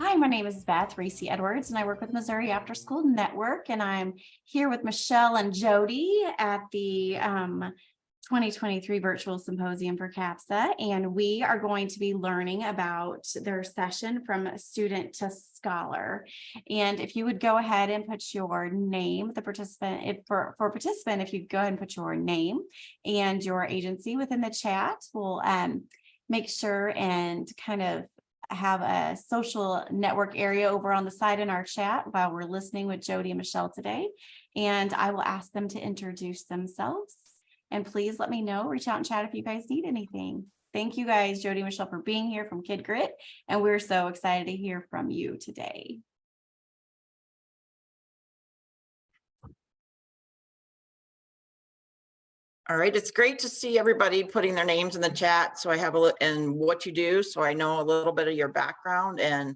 Hi, my name is Beth Reese Edwards, and I work with Missouri After School Network, and I'm here with Michelle and Jodi at the 2023 Virtual Symposium for CAPSA, and we are going to be learning about their session from student to scholar. And if you would go ahead and put your name, the participant, for participant, if you go ahead and put your name and your agency within the chat, we'll make sure and kind of have a social network area over on the side in our chat while we're listening with Jodi and Michelle today. And I will ask them to introduce themselves. And please let me know, reach out and chat if you guys need anything. Thank you guys, Jodi and Michelle, for being here from Kid Grit. And we're so excited to hear from you today. All right, it's great to see everybody putting their names in the chat. So I have a look and what you do. So I know a little bit of your background and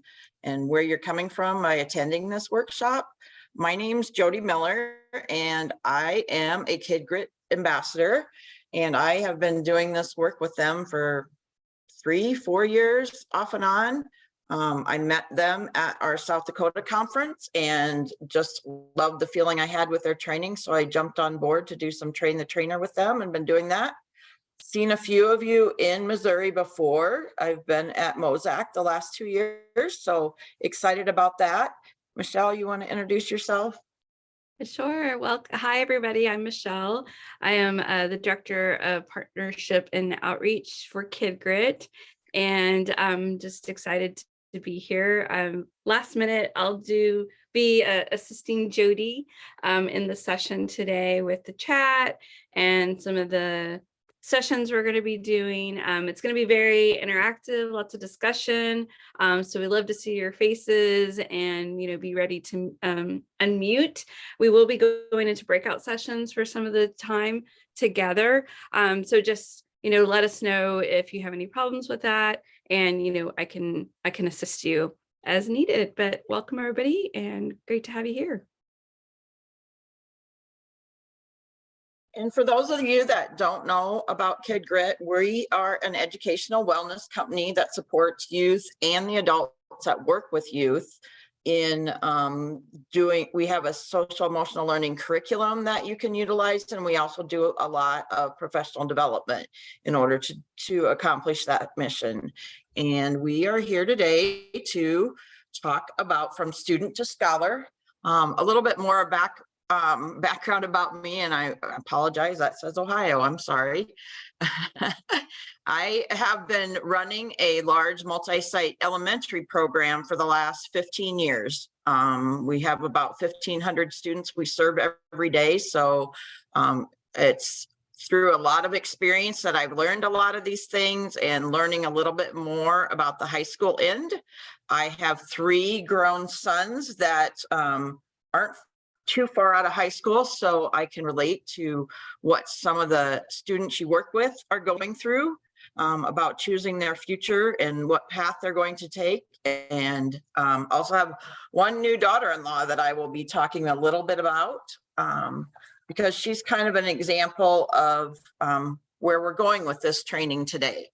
where you're coming from by attending this workshop. My name's Jodi Miller, and I am a Kid Grit ambassador. And I have been doing this work with them for 3-4 years off and on. I met them at our South Dakota conference and just loved the feeling I had with their training. So I jumped on board to do some train the trainer with them and been doing that. Seen a few of you in Missouri before. I've been at Mozak the last 2 years, so excited about that. Michelle, you want to introduce yourself? Sure. Well, hi, everybody. I'm Michelle. I am the Director of Partnership and Outreach for Kid Grit, and I'm just excited to be here. Last minute, I'll be assisting Jodi in the session today with the chat and some of the sessions we're going to be doing. It's going to be very interactive, lots of discussion. So we love to see your faces and, be ready to unmute. We will be going into breakout sessions for some of the time together. So just, let us know if you have any problems with that. And, I can assist you as needed. But welcome, everybody, and great to have you here. And for those of you that don't know about Kid Grit, we are an educational wellness company that supports youth and the adults that work with youth in we have a social emotional learning curriculum that you can utilize, and we also do a lot of professional development in order to accomplish that mission. And we are here today to talk about from student to scholar, a little bit more background about me, and I apologize, that says Ohio, I'm sorry. I have been running a large multi-site elementary program for the last 15 years. We have about 1,500 students we serve every day. So it's through a lot of experience that I've learned a lot of these things and learning a little bit more about the high school end. I have 3 grown sons that aren't too far out of high school, so I can relate to what some of the students you work with are going through about choosing their future and what path they're going to take. And also have one new daughter-in-law that I will be talking a little bit about because she's kind of an example of where we're going with this training today.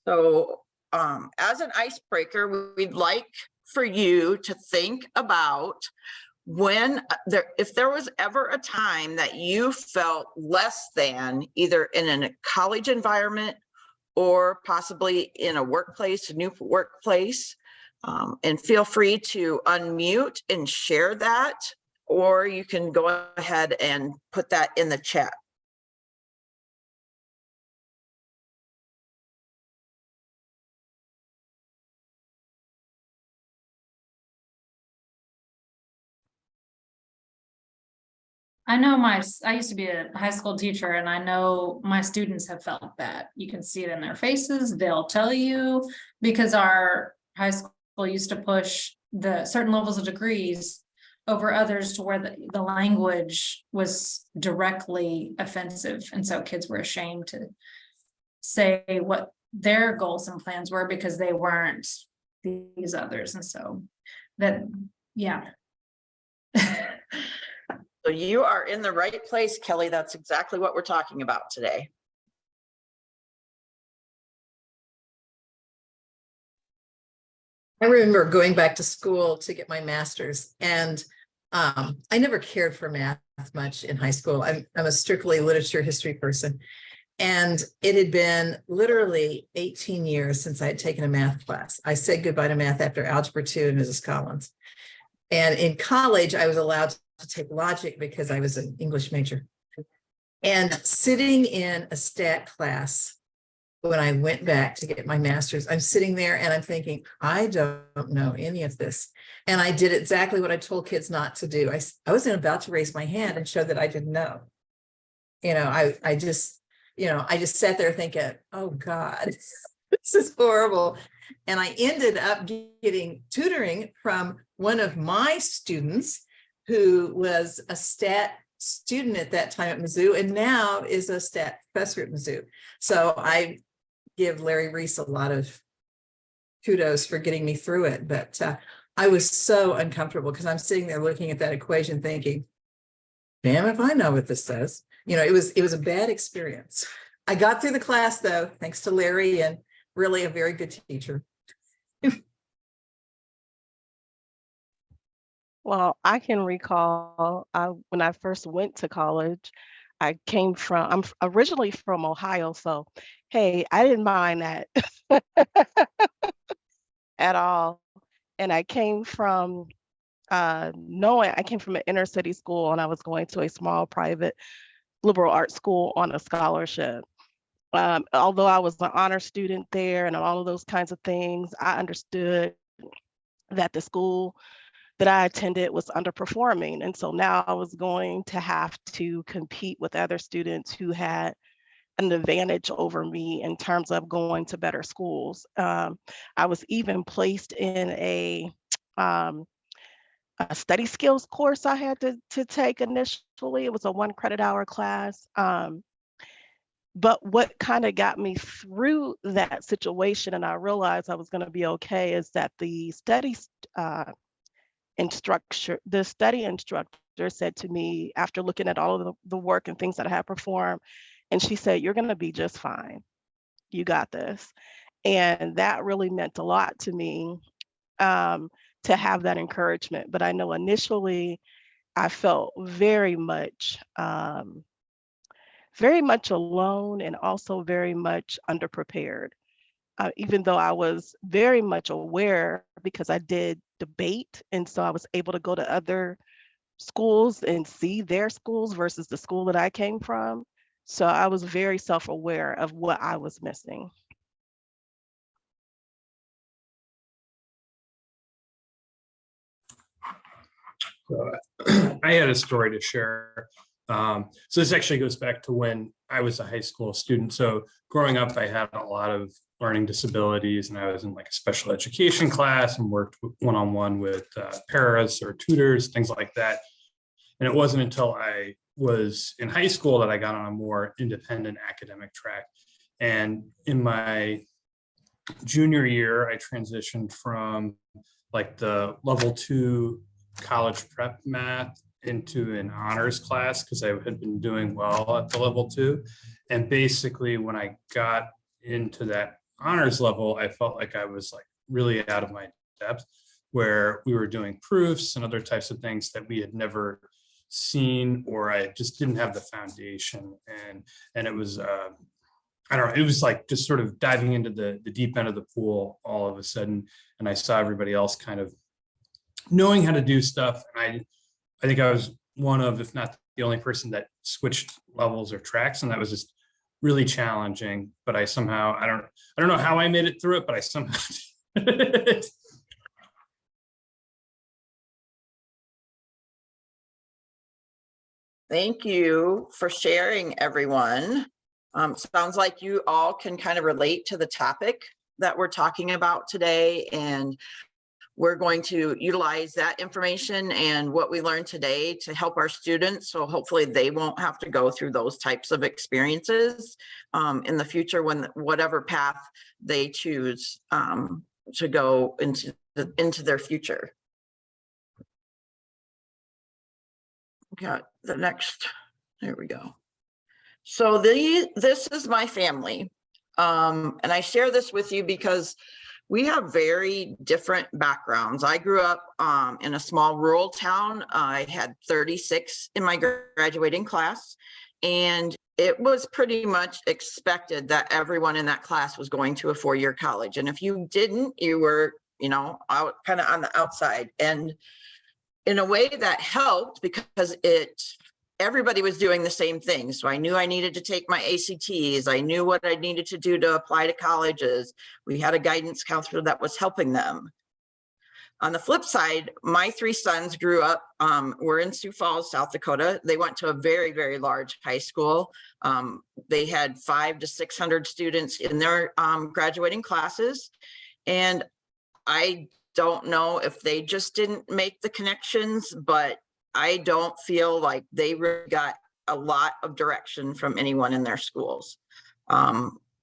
So as an icebreaker, we'd like for you to think about if there was ever a time that you felt less than, either in a college environment or possibly in a workplace, a new workplace, and feel free to unmute and share that, or you can go ahead and put that in the chat. I know I used to be a high school teacher, and I know my students have felt that. You can see it in their faces. They'll tell you, because our high school used to push the certain levels of degrees over others to where the language was directly offensive. And so kids were ashamed to say what their goals and plans were because they weren't these others. And so that, yeah. So you are in the right place, Kelly. That's exactly what we're talking about today. I remember going back to school to get my master's, and I never cared for math much in high school. I'm a strictly literature history person. And it had been literally 18 years since I had taken a math class. I said goodbye to math after Algebra 2 and Mrs. Collins. And in college, I was allowed to take logic because I was an English major. And sitting in a stat class, when I went back to get my master's, I'm sitting there and I'm thinking, I don't know any of this. And I did exactly what I told kids not to do. I wasn't about to raise my hand and show that I didn't know. I just sat there thinking, oh God, this is horrible. And I ended up getting tutoring from one of my students who was a stat student at that time at Mizzou and now is a stat professor at Mizzou. So I give Larry Reese a lot of kudos for getting me through it. But I was so uncomfortable because I'm sitting there looking at that equation thinking, damn if I know what this says. It was a bad experience. I got through the class though, thanks to Larry and really a very good teacher. Well, I can recall when I first went to college, I'm originally from Ohio, so hey, I didn't mind that at all. And I came from I came from an inner city school and I was going to a small private liberal arts school on a scholarship. Although I was an honor student there and all of those kinds of things, I understood that the school that I attended was underperforming. And so now I was going to have to compete with other students who had an advantage over me in terms of going to better schools. I was even placed in a study skills course I had to take initially. It was a 1 credit hour class. But what kind of got me through that situation and I realized I was going to be okay is that the study instructor said to me after looking at all of the work and things that I had performed, and she said, you're going to be just fine. You got this. And that really meant a lot to me to have that encouragement. But I know initially I felt very much alone and also very much underprepared. Even though I was very much aware because I did debate. And so I was able to go to other schools and see their schools versus the school that I came from. So I was very self-aware of what I was missing. I had a story to share. So this actually goes back to when I was a high school student. So growing up, I had a lot of learning disabilities and I was in like a special education class and worked one-on-one with paras or tutors, things like that. And it wasn't until I was in high school that I got on a more independent academic track. And in my junior year, I transitioned from like the level 2 college prep math into an honors class because I had been doing well at the level 2. And basically when I got into that honors level, I felt like I was like really out of my depth, where we were doing proofs and other types of things that we had never seen, or I just didn't have the foundation. And it was, I don't know, it was like just sort of diving into the deep end of the pool all of a sudden. And I saw everybody else kind of knowing how to do stuff. And I think I was one of, if not the only person that switched levels or tracks. And that was just really challenging, but I somehow, I don't know how I made it through it, but I somehow Thank you for sharing, everyone. Sounds like you all can kind of relate to the topic that we're talking about today, and we're going to utilize that information and what we learned today to help our students. So hopefully they won't have to go through those types of experiences in the future when whatever path they choose to go into their future. Got the next, there we go. So this is my family. And I share this with you because We have very different backgrounds. I grew up in a small rural town. I had 36 in my graduating class, and it was pretty much expected that everyone in that class was going to a 4-year college. And if you didn't, you were, out kind of on the outside. And in a way that helped because everybody was doing the same thing. So I knew I needed to take my ACTs. I knew what I needed to do to apply to colleges. We had a guidance counselor that was helping them. On the flip side, my 3 sons grew up, we're in Sioux Falls, South Dakota. They went to a very, very large high school. They had 500 to 600 students in their graduating classes. And I don't know if they just didn't make the connections, but I don't feel like they really got a lot of direction from anyone in their schools.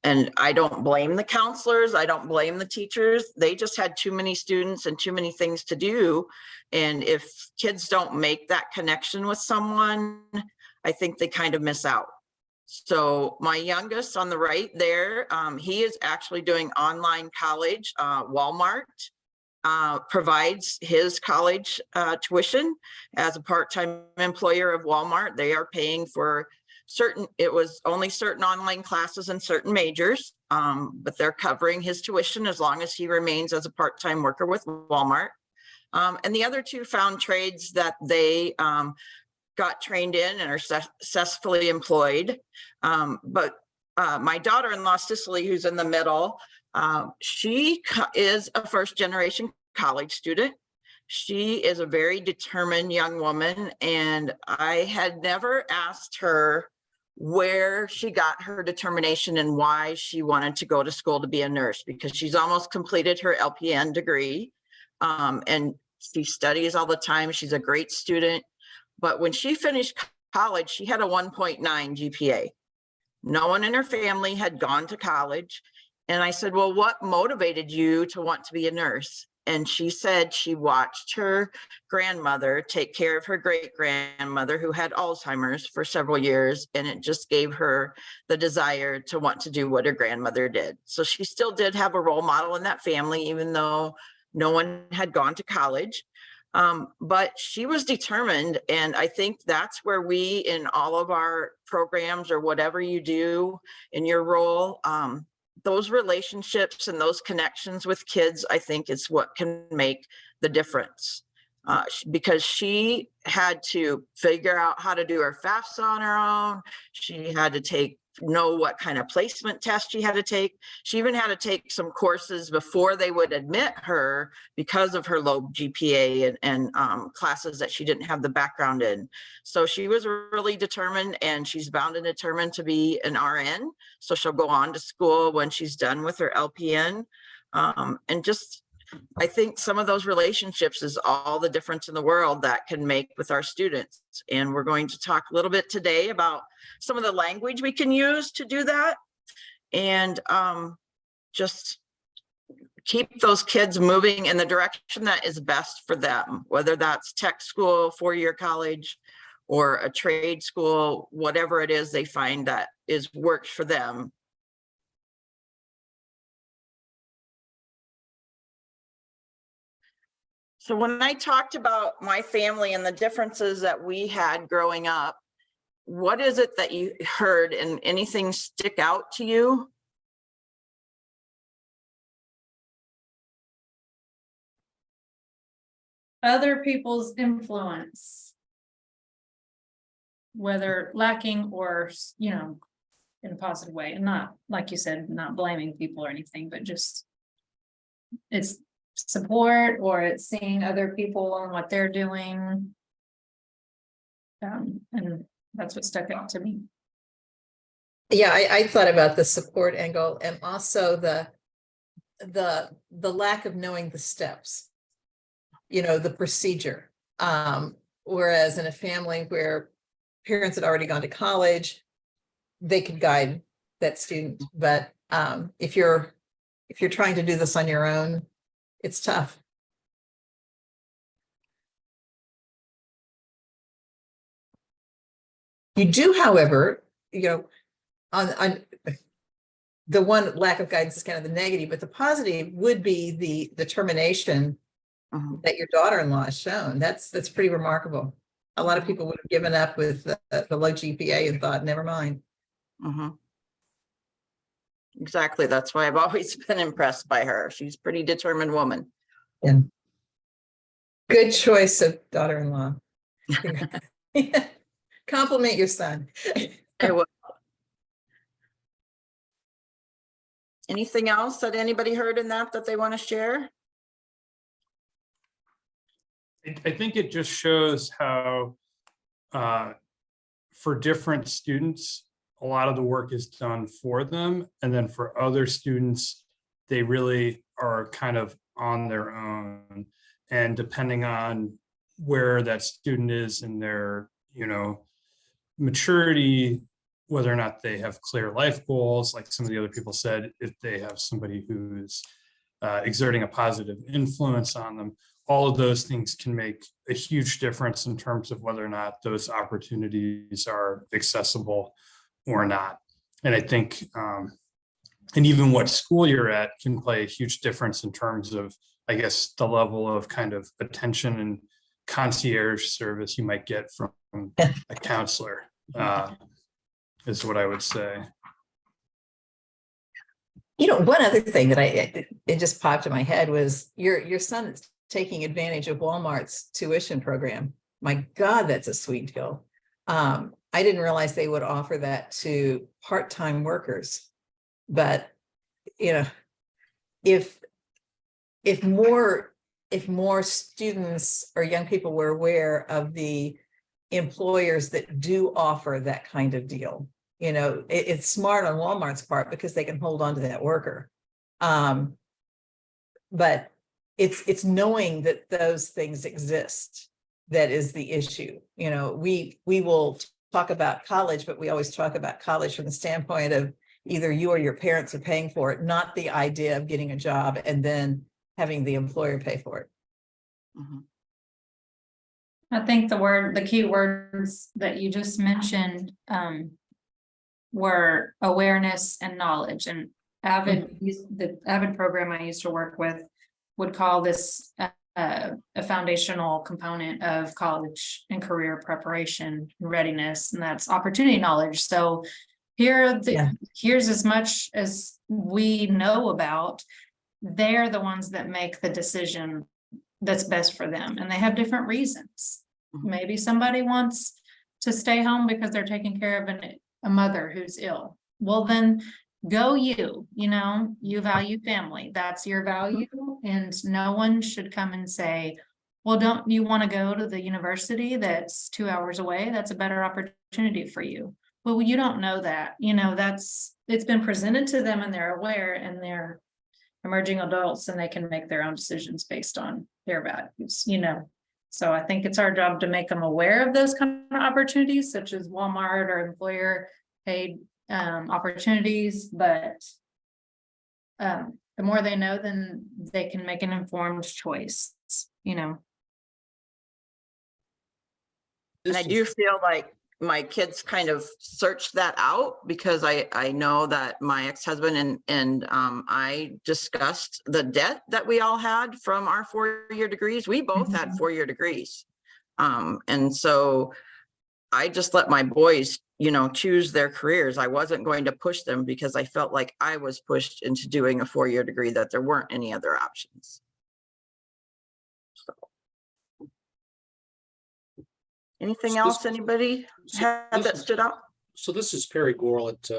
And I don't blame the counselors. I don't blame the teachers. They just had too many students and too many things to do. And if kids don't make that connection with someone, I think they kind of miss out. So my youngest on the right there, he is actually doing online college. Walmart provides his college tuition as a part-time employer of Walmart. They are paying for it was only certain online classes and certain majors, but they're covering his tuition as long as he remains as a part-time worker with Walmart. And the other 2 found trades that they got trained in and are successfully employed. But my daughter-in-law, Cicely, who's in the middle, she is a first-generation college student. She is a very determined young woman, and I had never asked her where she got her determination and why she wanted to go to school to be a nurse, because she's almost completed her LPN degree, and she studies all the time. She's a great student. But when she finished college, she had a 1.9 GPA. No one in her family had gone to college. And I said, well, what motivated you to want to be a nurse? And she said she watched her grandmother take care of her great grandmother who had Alzheimer's for several years. And it just gave her the desire to want to do what her grandmother did. So she still did have a role model in that family, even though no one had gone to college. But she was determined. And I think that's where we, in all of our programs or whatever you do in your role, those relationships and those connections with kids, I think is what can make the difference. Because she had to figure out how to do her FAFSA on her own. She had to know what kind of placement test she had to take. She even had to take some courses before they would admit her because of her low GPA and classes that she didn't have the background in. So she was really determined, and she's bound and determined to be an RN. So she'll go on to school when she's done with her LPN. And just, I think some of those relationships is all the difference in the world that can make with our students. And we're going to talk a little bit today about some of the language we can use to do that. And just keep those kids moving in the direction that is best for them, whether that's tech school, 4-year college, or a trade school, whatever it is they find that works for them. So when I talked about my family and the differences that we had growing up, what is it that you heard, and anything stick out to you? Other people's influence, whether lacking or, in a positive way, and not, like you said, not blaming people or anything, but just it's support, or it's seeing other people and what they're doing. And that's what stuck out to me. Yeah, I thought about the support angle, and also the lack of knowing the steps, the procedure. Whereas in a family where parents had already gone to college, they could guide that student. But if you're trying to do this on your own, it's tough. You do, however, on the one lack of guidance is kind of the negative, but the positive would be the determination that your daughter-in-law has shown. That's pretty remarkable. A lot of people would have given up with the low GPA and thought, never mind. Exactly. That's why I've always been impressed by her. She's a pretty determined woman. And good choice of daughter-in-law. Compliment your son. I will. Anything else that anybody heard in that they want to share? I think it just shows how for different students, a lot of the work is done for them. And then for other students, they really are kind of on their own. And depending on where that student is in their, maturity, whether or not they have clear life goals, like some of the other people said, if they have somebody who's exerting a positive influence on them, all of those things can make a huge difference in terms of whether or not those opportunities are accessible or not. And I think, and even what school you're at can play a huge difference in terms of, I guess, the level of kind of attention and concierge service you might get from a counselor, is what I would say. One other thing that it just popped in my head was your son is taking advantage of Walmart's tuition program. My God, that's a sweet deal. I didn't realize they would offer that to part-time workers, but if more students or young people were aware of the employers that do offer that kind of deal, it's smart on Walmart's part because they can hold on to that worker. But it's knowing that those things exist that is the issue. We will talk about college, but we always talk about college from the standpoint of either you or your parents are paying for it, not the idea of getting a job and then having the employer pay for it. I think the key words that you just mentioned were awareness and knowledge. And the AVID program I used to work with would call this a foundational component of college and career preparation and readiness, and that's opportunity knowledge. So here's as much as we know about. They're the ones that make the decision that's best for them, and they have different reasons. Maybe somebody wants to stay home because they're taking care of a mother who's ill. Well, then go you value family. That's your value. And no one should come and say, well, don't you want to go to the university that's 2 hours away? That's a better opportunity for you. Well, you don't know that, it's been presented to them and they're aware and they're emerging adults and they can make their own decisions based on their values, So I think it's our job to make them aware of those kind of opportunities, such as Walmart or employer paid opportunities. But the more they know, then they can make an informed choice, And I do feel like my kids kind of searched that out because I know that my ex-husband and I discussed the debt that we all had from our 4-year degrees. We both had 4-year degrees. And so I just let my boys, choose their careers. I wasn't going to push them because I felt like I was pushed into doing a 4-year degree, that there weren't any other options. Anything else anybody had that stood out? So this is Perry Gorel at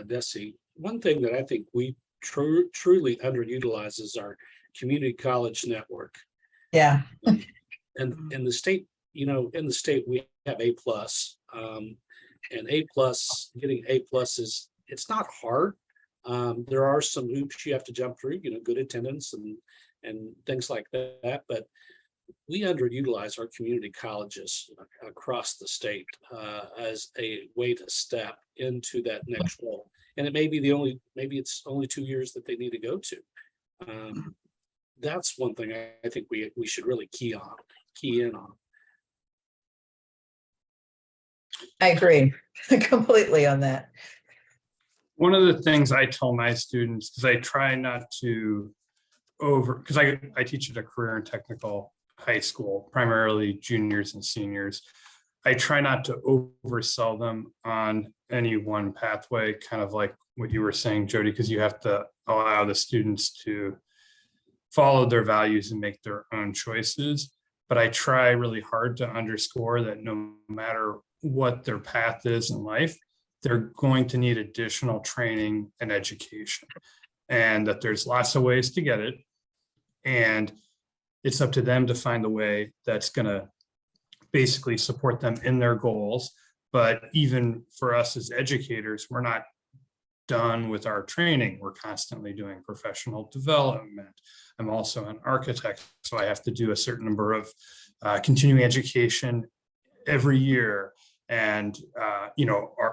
DESE. One thing that I think we truly underutilize is our community college network. Yeah. And in the state, in the state we have A+, and A+, getting A+ it's not hard. There are some hoops you have to jump through, good attendance and things like that, but we underutilize our community colleges across the state as a way to step into that next role. And it may be maybe it's only 2 years that they need to go to. That's one thing I think we should really key in on. I agree completely on that. One of the things I tell my students, because I try not to because I teach at a career and technical high school, primarily juniors and seniors. I try not to oversell them on any one pathway, kind of like what you were saying, Jodi, because you have to allow the students to follow their values and make their own choices. But I try really hard to underscore that no matter what their path is in life, they're going to need additional training and education, and that there's lots of ways to get it. And it's up to them to find a way that's going to basically support them in their goals. But even for us as educators, we're not done with our training. We're constantly doing professional development. I'm also an architect, so I have to do a certain number of continuing education every year. And,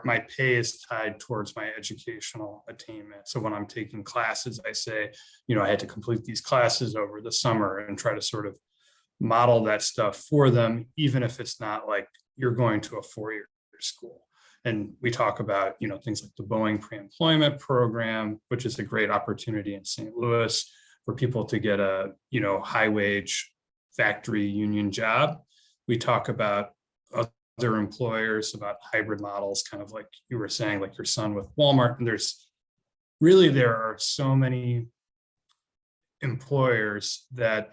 my pay is tied towards my educational attainment. So when I'm taking classes, I say, I had to complete these classes over the summer and try to sort of model that stuff for them, even if it's not like you're going to a four-year school. And we talk about, things like the Boeing pre-employment program, which is a great opportunity in St. Louis for people to get a, high wage factory union job. We talk about other employers, about hybrid models, kind of like you were saying, like your son with Walmart. And there are so many employers that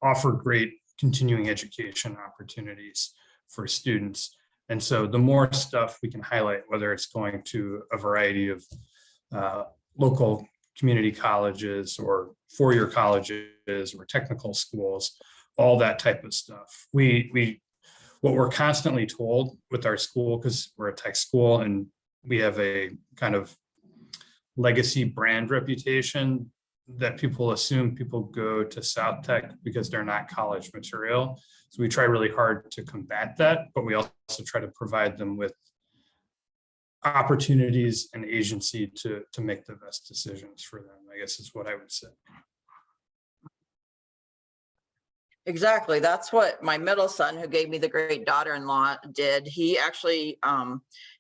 offer great continuing education opportunities for students. And so the more stuff we can highlight, whether it's going to a variety of local community colleges or four-year colleges or technical schools, all that type of stuff. What we're constantly told with our school, because we're a tech school and we have a kind of legacy brand reputation, that people assume people go to South Tech because they're not college material. So we try really hard to combat that, but we also try to provide them with opportunities and agency to make the best decisions for them, I guess is what I would say. Exactly. That's what my middle son, who gave me the great daughter-in-law, did. He actually,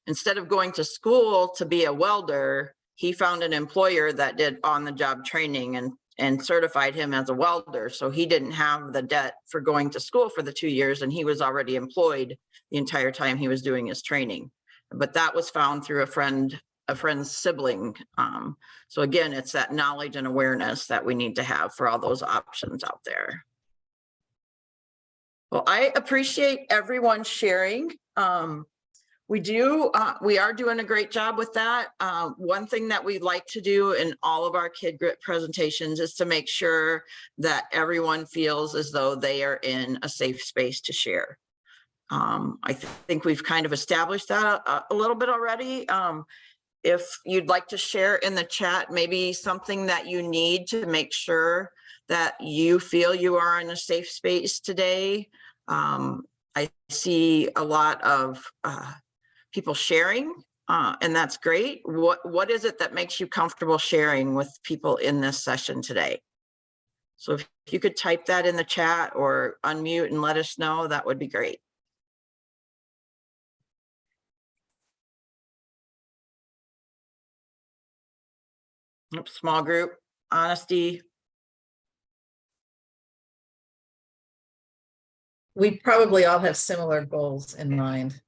instead of going to school to be a welder, he found an employer that did on-the-job training and certified him as a welder. So he didn't have the debt for going to school for the 2 years, and he was already employed the entire time he was doing his training. But that was found through a friend's sibling. So again, it's that knowledge and awareness that we need to have for all those options out there. Well, I appreciate everyone sharing. We are doing a great job with that. One thing that we like to do in all of our Kid Grit presentations is to make sure that everyone feels as though they are in a safe space to share. I think we've kind of established that a little bit already. If you'd like to share in the chat, maybe something that you need to make sure that you feel you are in a safe space today. I see a lot of people sharing, and that's great. What is it that makes you comfortable sharing with people in this session today? So if you could type that in the chat or unmute and let us know, that would be great. Small group, honesty. We probably all have similar goals in mind.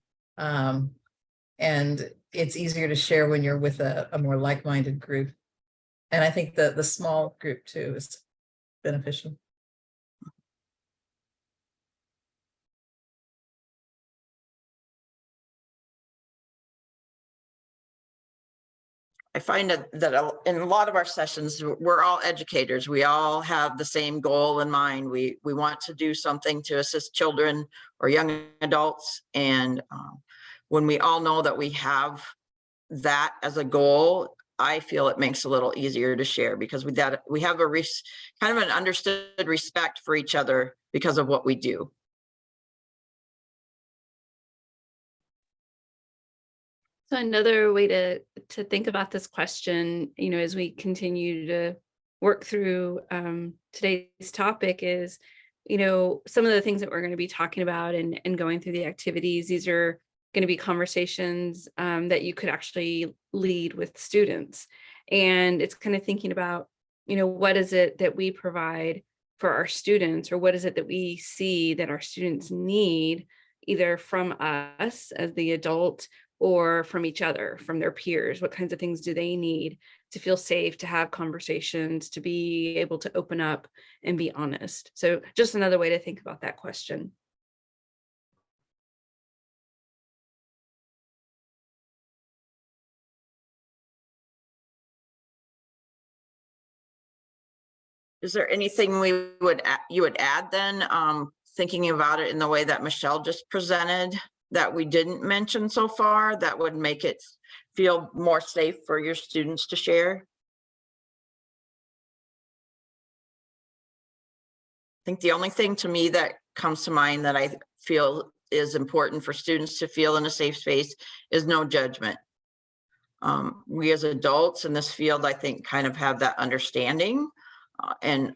And it's easier to share when you're with a more like-minded group. And I think the small group too is beneficial. I find that in a lot of our sessions, we're all educators. We all have the same goal in mind. We want to do something to assist children or young adults. And when we all know that we have that as a goal, I feel it makes it a little easier to share, because we have a kind of an understood respect for each other because of what we do. So another way to think about this question, as we continue to work through today's topic is, some of the things that we're going to be talking about and going through the activities. These are going to be conversations that you could actually lead with students. And it's kind of thinking about, what is it that we provide for our students, or what is it that we see that our students need, either from us as the adult or from each other, from their peers. What kinds of things do they need to feel safe, to have conversations, to be able to open up and be honest? So just another way to think about that question. Is there anything you would add then, thinking about it in the way that Michelle just presented, that we didn't mention so far, that would make it feel more safe for your students to share? I think the only thing to me that comes to mind that I feel is important for students to feel in a safe space is no judgment. We as adults in this field, I think, kind of have that understanding and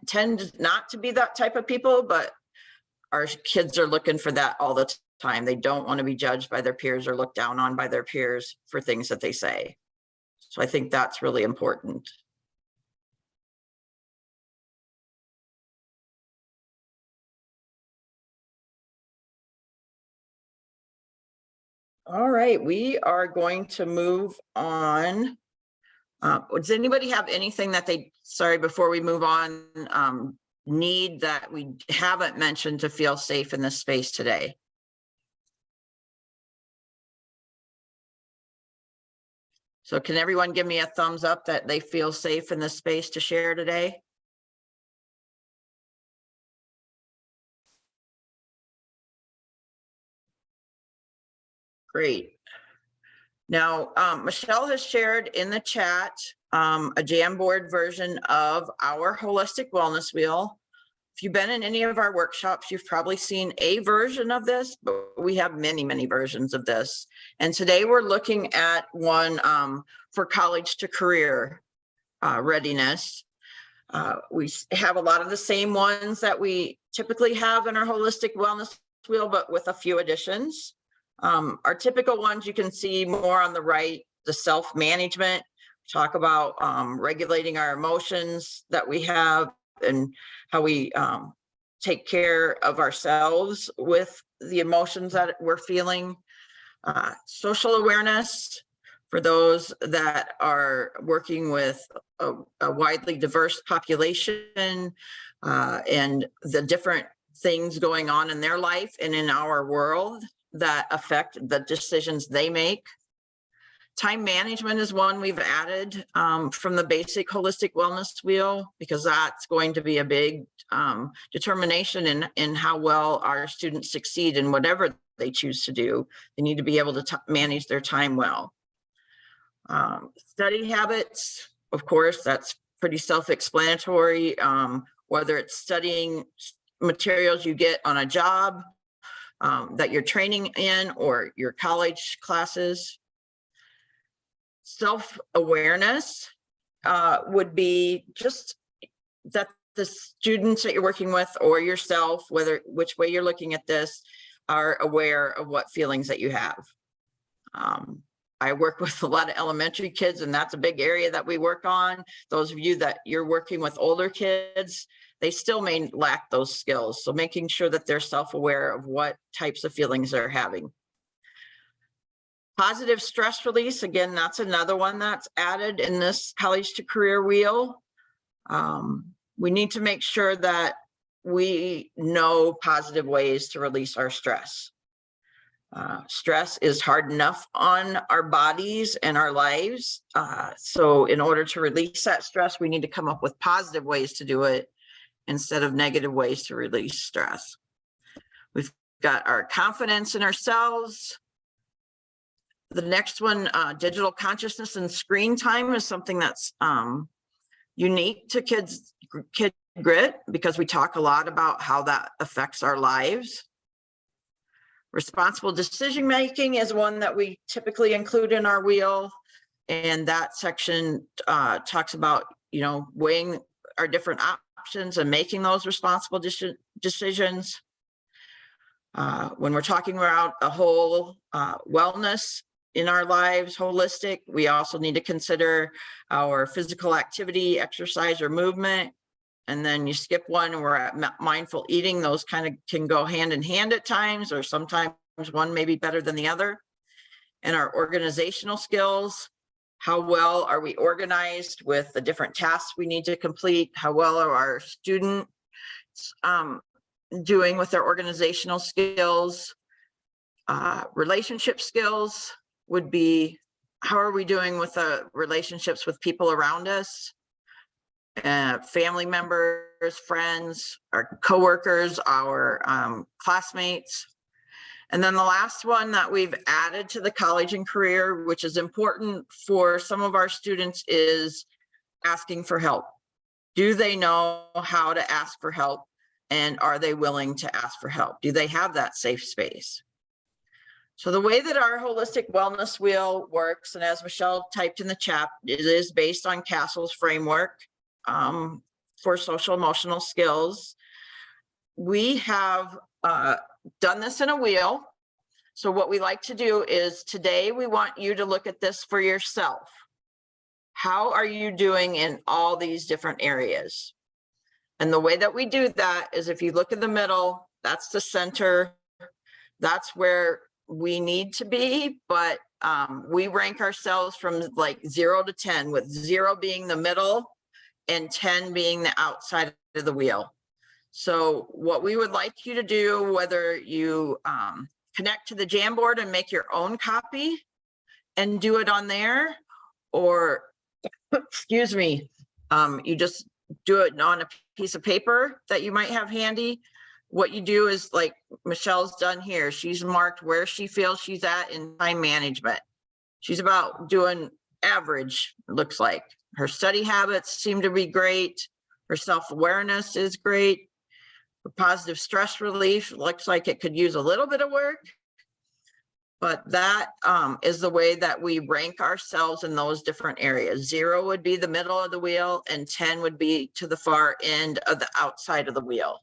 tend not to be that type of people, but our kids are looking for that all the time. They don't want to be judged by their peers or looked down on by their peers for things that they say. So I think that's really important. All right, we are going to move on. Does anybody have anything that before we move on, need that we haven't mentioned to feel safe in this space today? So can everyone give me a thumbs up that they feel safe in this space to share today? Great. Now, Michelle has shared in the chat a Jamboard version of our holistic wellness wheel. If you've been in any of our workshops, you've probably seen a version of this, but we have many, many versions of this. And today we're looking at one for college to career readiness. We have a lot of the same ones that we typically have in our holistic wellness wheel, but with a few additions. Our typical ones you can see more on the right, the self-management, talk about regulating our emotions that we have and how we take care of ourselves with the emotions that we're feeling. Social awareness for those that are working with a widely diverse population and the different things going on in their life and in our world that affect the decisions they make. Time management is one we've added from the basic holistic wellness wheel, because that's going to be a big determination in how well our students succeed in whatever they choose to do. They need to be able to manage their time well. Study habits, of course, that's pretty self-explanatory, whether it's studying materials you get on a job, that you're training in, or your college classes. Self-awareness would be just that the students that you're working with or yourself, which way you're looking at this, are aware of what feelings that you have. I work with a lot of elementary kids, and that's a big area that we work on. Those of you that you're working with older kids, they still may lack those skills. So making sure that they're self-aware of what types of feelings they're having. Positive stress release, again, that's another one that's added in this college to career wheel. We need to make sure that we know positive ways to release our stress. Stress is hard enough on our bodies and our lives. So in order to release that stress, we need to come up with positive ways to do it instead of negative ways to release stress. We've got our confidence in ourselves. The next one, digital consciousness and screen time, is something that's unique to Kid Grit, because we talk a lot about how that affects our lives. Responsible decision making is one that we typically include in our wheel, and that section talks about, weighing our different options and making those responsible decisions. When we're talking about a whole wellness in our lives, holistic, we also need to consider our physical activity, exercise, or movement. And then you skip one and we're at mindful eating. Those kind of can go hand in hand at times, or sometimes one may be better than the other. And our organizational skills, how well are we organized with the different tasks we need to complete? How well are our students doing with their organizational skills? Relationship skills would be, how are we doing with the relationships with people around us? Family members, friends, our coworkers, our classmates. And then the last one that we've added to the college and career, which is important for some of our students, is asking for help. Do they know how to ask for help? And are they willing to ask for help? Do they have that safe space? So the way that our holistic wellness wheel works, and as Michelle typed in the chat, it is based on Castle's framework for social emotional skills. We have done this in a wheel. So what we like to do is today we want you to look at this for yourself. How are you doing in all these different areas? And the way that we do that is, if you look in the middle, that's the center. That's where we need to be, but we rank ourselves from like 0 to 10, with 0 being the middle and 10 being the outside of the wheel. So what we would like you to do, whether you connect to the Jamboard and make your own copy and do it on there, or excuse me, you just do it on a piece of paper that you might have handy. What you do is, like Michelle's done here, she's marked where she feels she's at in time management. She's about doing average, looks like. Her study habits seem to be great. Her self-awareness is great. Her positive stress relief looks like it could use a little bit of work. But that is the way that we rank ourselves in those different areas. 0 would be the middle of the wheel, and 10 would be to the far end of the outside of the wheel.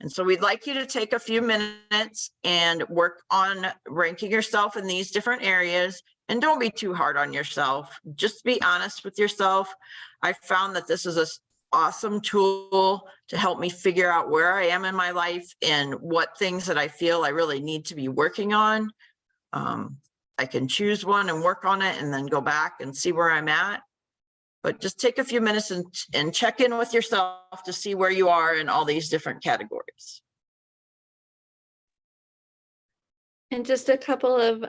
And so we'd like you to take a few minutes and work on ranking yourself in these different areas. And don't be too hard on yourself. Just be honest with yourself. I found that this is an awesome tool to help me figure out where I am in my life and what things that I feel I really need to be working on. I can choose one and work on it and then go back and see where I'm at. But just take a few minutes and check in with yourself to see where you are in all these different categories. And just a couple of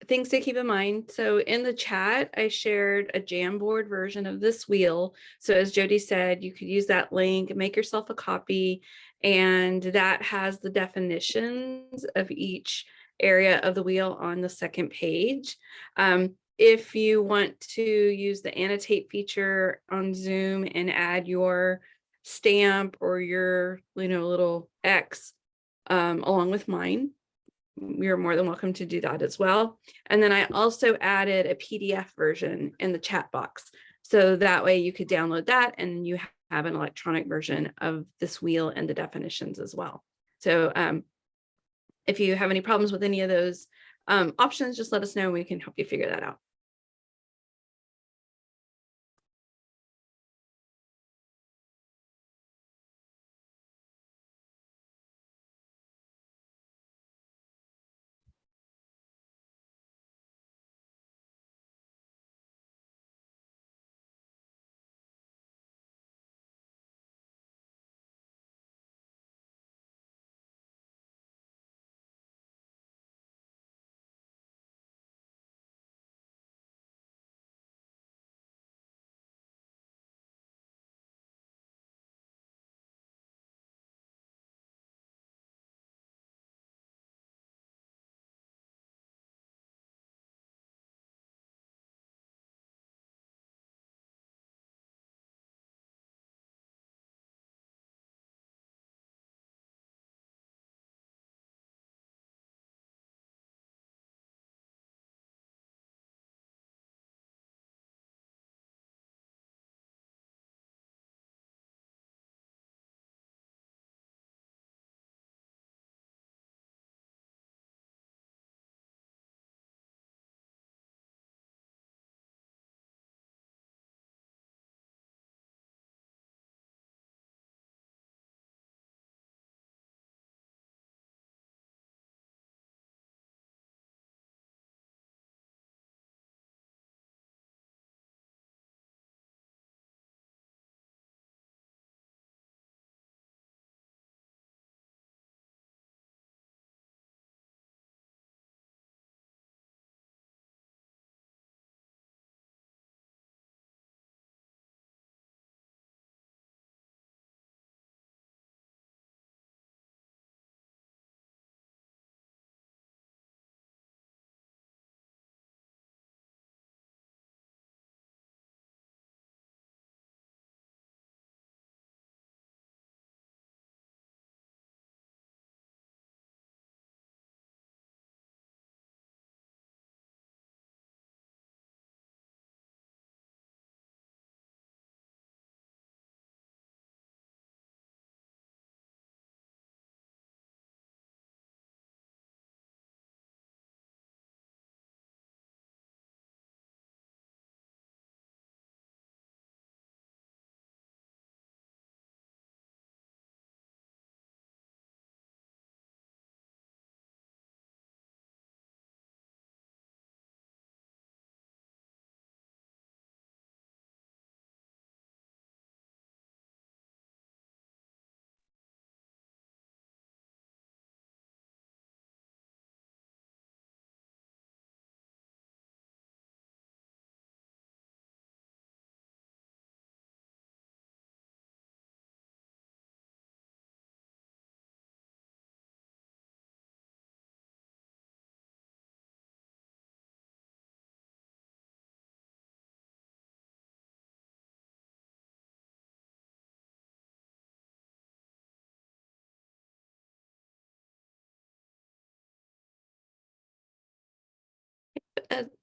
things to keep in mind. So in the chat, I shared a Jamboard version of this wheel. So as Jodi said, you could use that link, make yourself a copy, and that has the definitions of each area of the wheel on the second page. If you want to use the annotate feature on Zoom and add your stamp or your little X along with mine, you're more than welcome to do that as well. And then I also added a PDF version in the chat box. So that way you could download that and you have an electronic version of this wheel and the definitions as well. So if you have any problems with any of those options, just let us know and we can help you figure that out.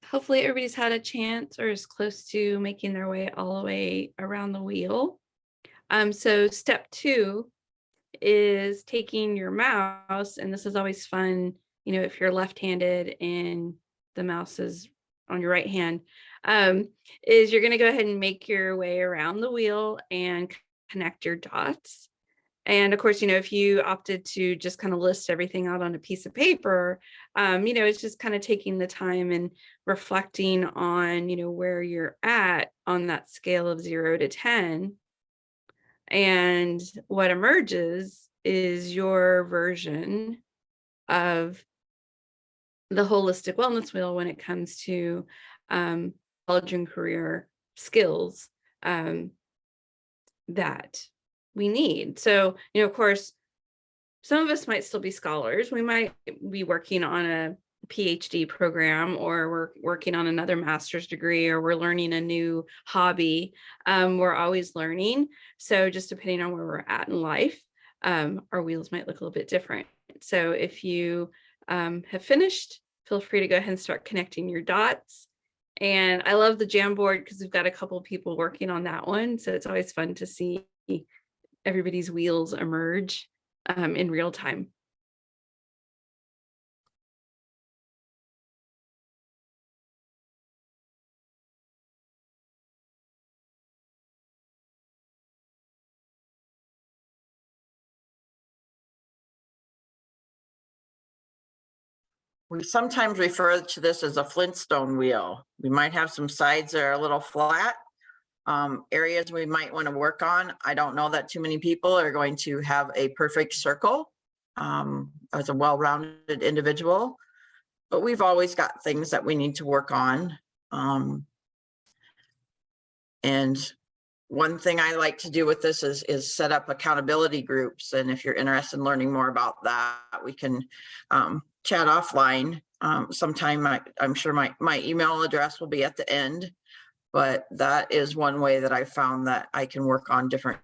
hopefully everybody's had a chance or is close to making their way all the way around the wheel. So step 2 is taking your mouse, and this is always fun, you know, if you're left-handed and the mouse is on your right hand, is you're going to go ahead and make your way around the wheel and connect your dots. And of course, you know, if you opted to just kind of list everything out on a piece of paper, you know, it's just kind of taking the time and reflecting on, you know, where you're at on that scale of 0 to 10. And what emerges is your version of the holistic wellness wheel when it comes to college and career skills that we need. So, you know, of course, some of us might still be scholars. We might be working on a PhD program, or we're working on another master's degree, or we're learning a new hobby. We're always learning. So just depending on where we're at in life, our wheels might look a little bit different. So if you have finished, feel free to go ahead and start connecting your dots. And I love the Jamboard because we've got a couple of people working on that one. So it's always fun to see everybody's wheels emerge in real time. We sometimes refer to this as a Flintstone wheel. We might have some sides that are a little flat. Areas we might want to work on. I don't know that too many people are going to have a perfect circle as a well-rounded individual, but we've always got things that we need to work on. And one thing I like to do with this is set up accountability groups. And if you're interested in learning more about that, we can chat offline sometime. I'm sure my email address will be at the end, but that is one way that I found that I can work on different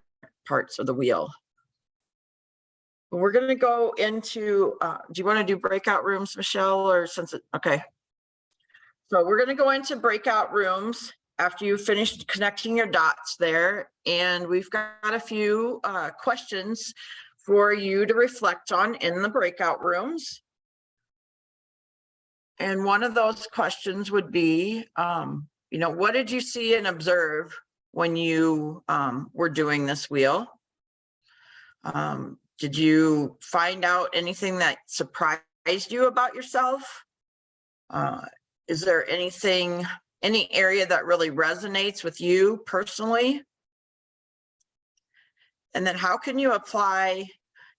parts of the wheel. We're going to go into, do you want to do breakout rooms, Michelle, or since it, okay. So we're going to go into breakout rooms after you've finished connecting your dots there. And we've got a few questions for you to reflect on in the breakout rooms. And one of those questions would be, you know, what did you see and observe when you were doing this wheel? Did you find out anything that surprised you about yourself? Is there anything, any area that really resonates with you personally? And then how can you apply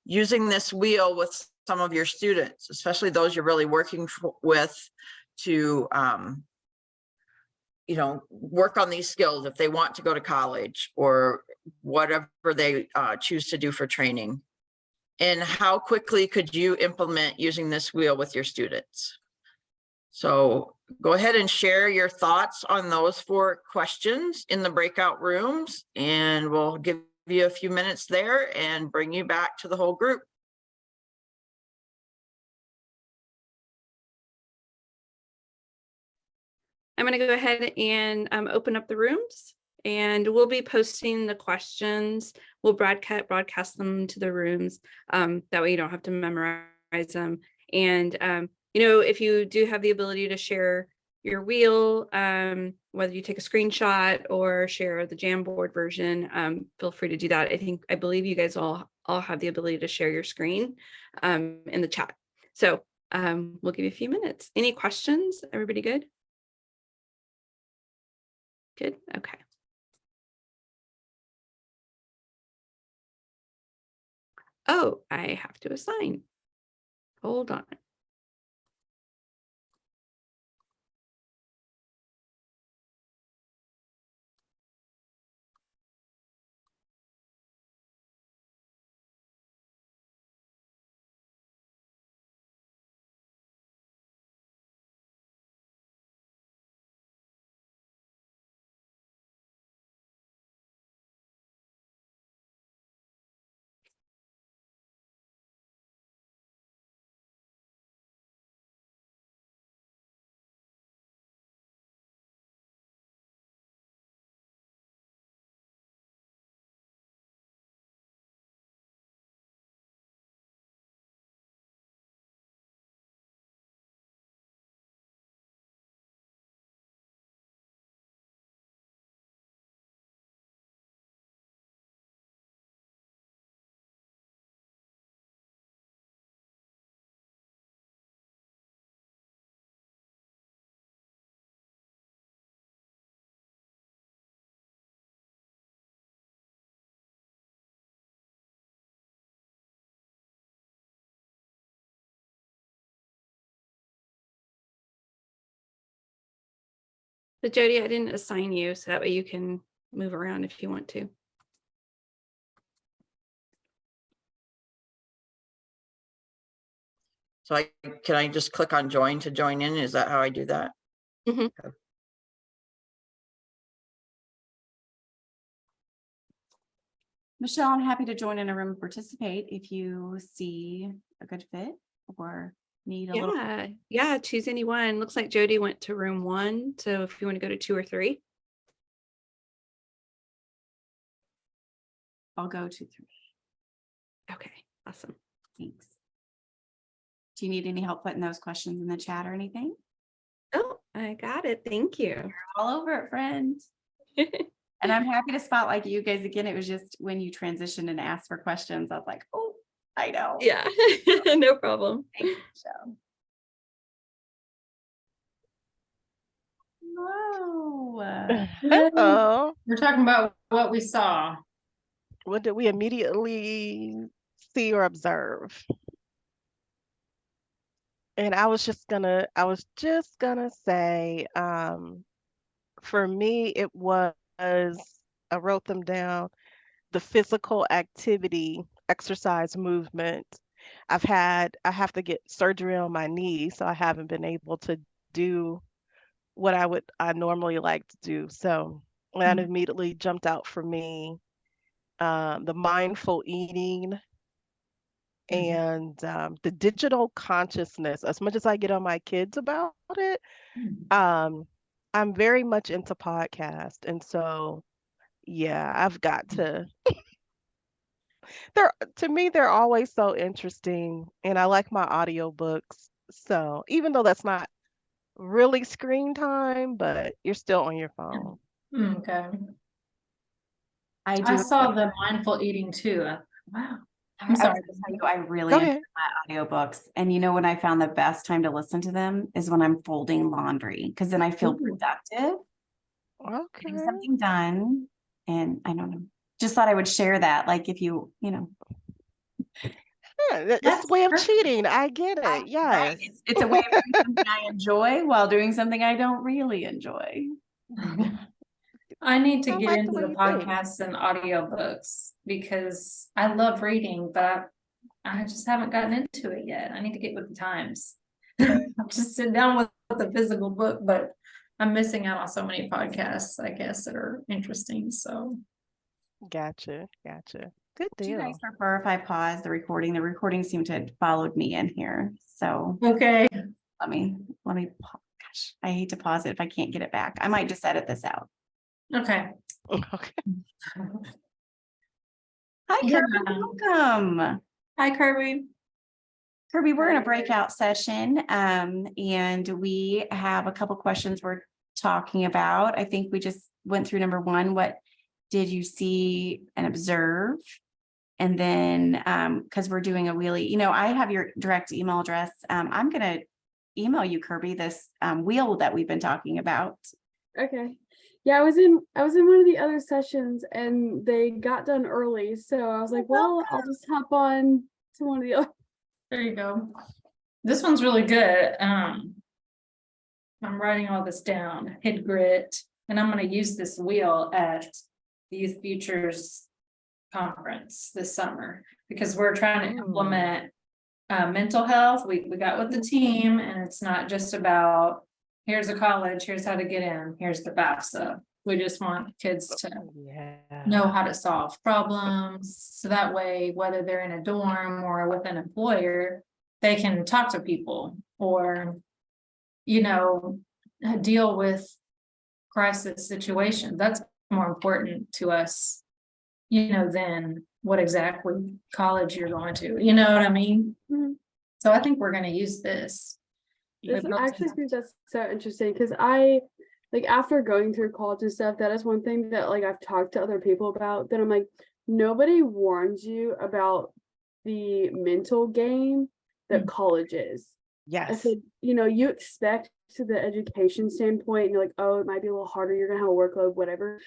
using this wheel with some of your students, especially those you're really working with to, you know, work on these skills if they want to go to college or whatever they choose to do for training? And how quickly could you implement using this wheel with your students? So go ahead and share your thoughts on those 4 questions in the breakout rooms, and we'll give you a few minutes there and bring you back to the whole group. I'm going to go ahead and open up the rooms, and we'll be posting the questions. We'll broadcast them to the rooms. That way you don't have to memorize them. And, you know, if you do have the ability to share your wheel, whether you take a screenshot or share the Jamboard version, feel free to do that. I believe you guys all have the ability to share your screen in the chat. So we'll give you a few minutes. Any questions? Everybody good? Good. Okay. Oh, I have to assign. Hold on. But Jodi, I didn't assign you, so that way you can move around if you want to. So can I just click on join to join in? Is that how I do that? Mhm. Okay. Michelle, I'm happy to join in a room and participate if you see a good fit or need a little. Yeah, choose any one. Looks like Jodi went to room 1, so if you want to go to 2 or 3. I'll go to 3. Okay, awesome. Thanks. Do you need any help putting those questions in the chat or anything? Oh, I got it. Thank you. All over it, friend. And I'm happy to spotlight you guys again. It was just when you transitioned and asked for questions, I was like, oh, I know. Yeah, no problem. Thank you, Michelle. Hello. Hello. We're talking about what we saw. What did we immediately see or observe? And I was just gonna say, for me, it was, I wrote them down, the physical activity, exercise, movement. I have to get surgery on my knee, so I haven't been able to do what I normally like to do. So that immediately jumped out for me. The mindful eating and the digital consciousness. As much as I get on my kids about it, I'm very much into podcast, and so yeah, I've got to. To me, they're always so interesting, and I like my audiobooks. So even though that's not really screen time, but you're still on your phone. Okay. I I do. saw the mindful eating too. Wow. I'm I was sorry. gonna tell you, I really Go enjoy ahead. my audiobooks. And you know when I found the best time to listen to them is when I'm folding laundry, because then I feel Ooh. productive, getting Okay. something done. And I don't know. Just thought I would share that. Like if you know. Yeah, it's That's a way of perfect. cheating. I get it. Right. Yes. It's a way of doing something I enjoy while doing something I don't really enjoy. I need to I get like the into way the you think. podcasts and audiobooks because I love reading, but I just haven't gotten into it yet. I need to get with the times. Just sit down with the physical book, but I'm missing out on so many podcasts, I guess, that are interesting. So Gotcha. Good Do you guys deal. prefer if I pause the recording? The recording seemed to have followed me in here. So okay. let me gosh, I hate to pause it if I can't get it back. I might just edit this out. Okay. Okay. Hi, Yeah. Kirby. Welcome. Hi, Kirby. Kirby, we're in a breakout session, and we have a couple questions we're talking about. I think we just went through number 1. What did you see and observe? And then, because we're doing a wheelie, I have your direct email address. I'm going to email you, Kirby, this wheel that we've been talking about. Okay. Yeah, I was in one of the other sessions and they got done early. So I was like, well, I'll just hop on to one of the other. There you go. This one's really good. I'm writing all this down, Hid Grit, and I'm going to use this wheel at the Youth Futures conference this summer because we're trying to implement mental health. We got with the team, and it's not just about here's a college, here's how to get in, here's the FAFSA. We just want kids to know how to solve problems. So that way, whether they're in a dorm or with an employer, they can talk to people or, deal with crisis situations. That's more important to us, than what exactly college you're going to, you know what I mean? Mhm. So I think we're going to use this. This But- actually think that's so interesting because after going through college and stuff, that is one thing that I've talked to other people about that I'm like, nobody warns you about the mental game that college is. I Yes. said, you expect to the education standpoint, and you're like, oh, it might be a little harder, you're gonna have a workload, whatever.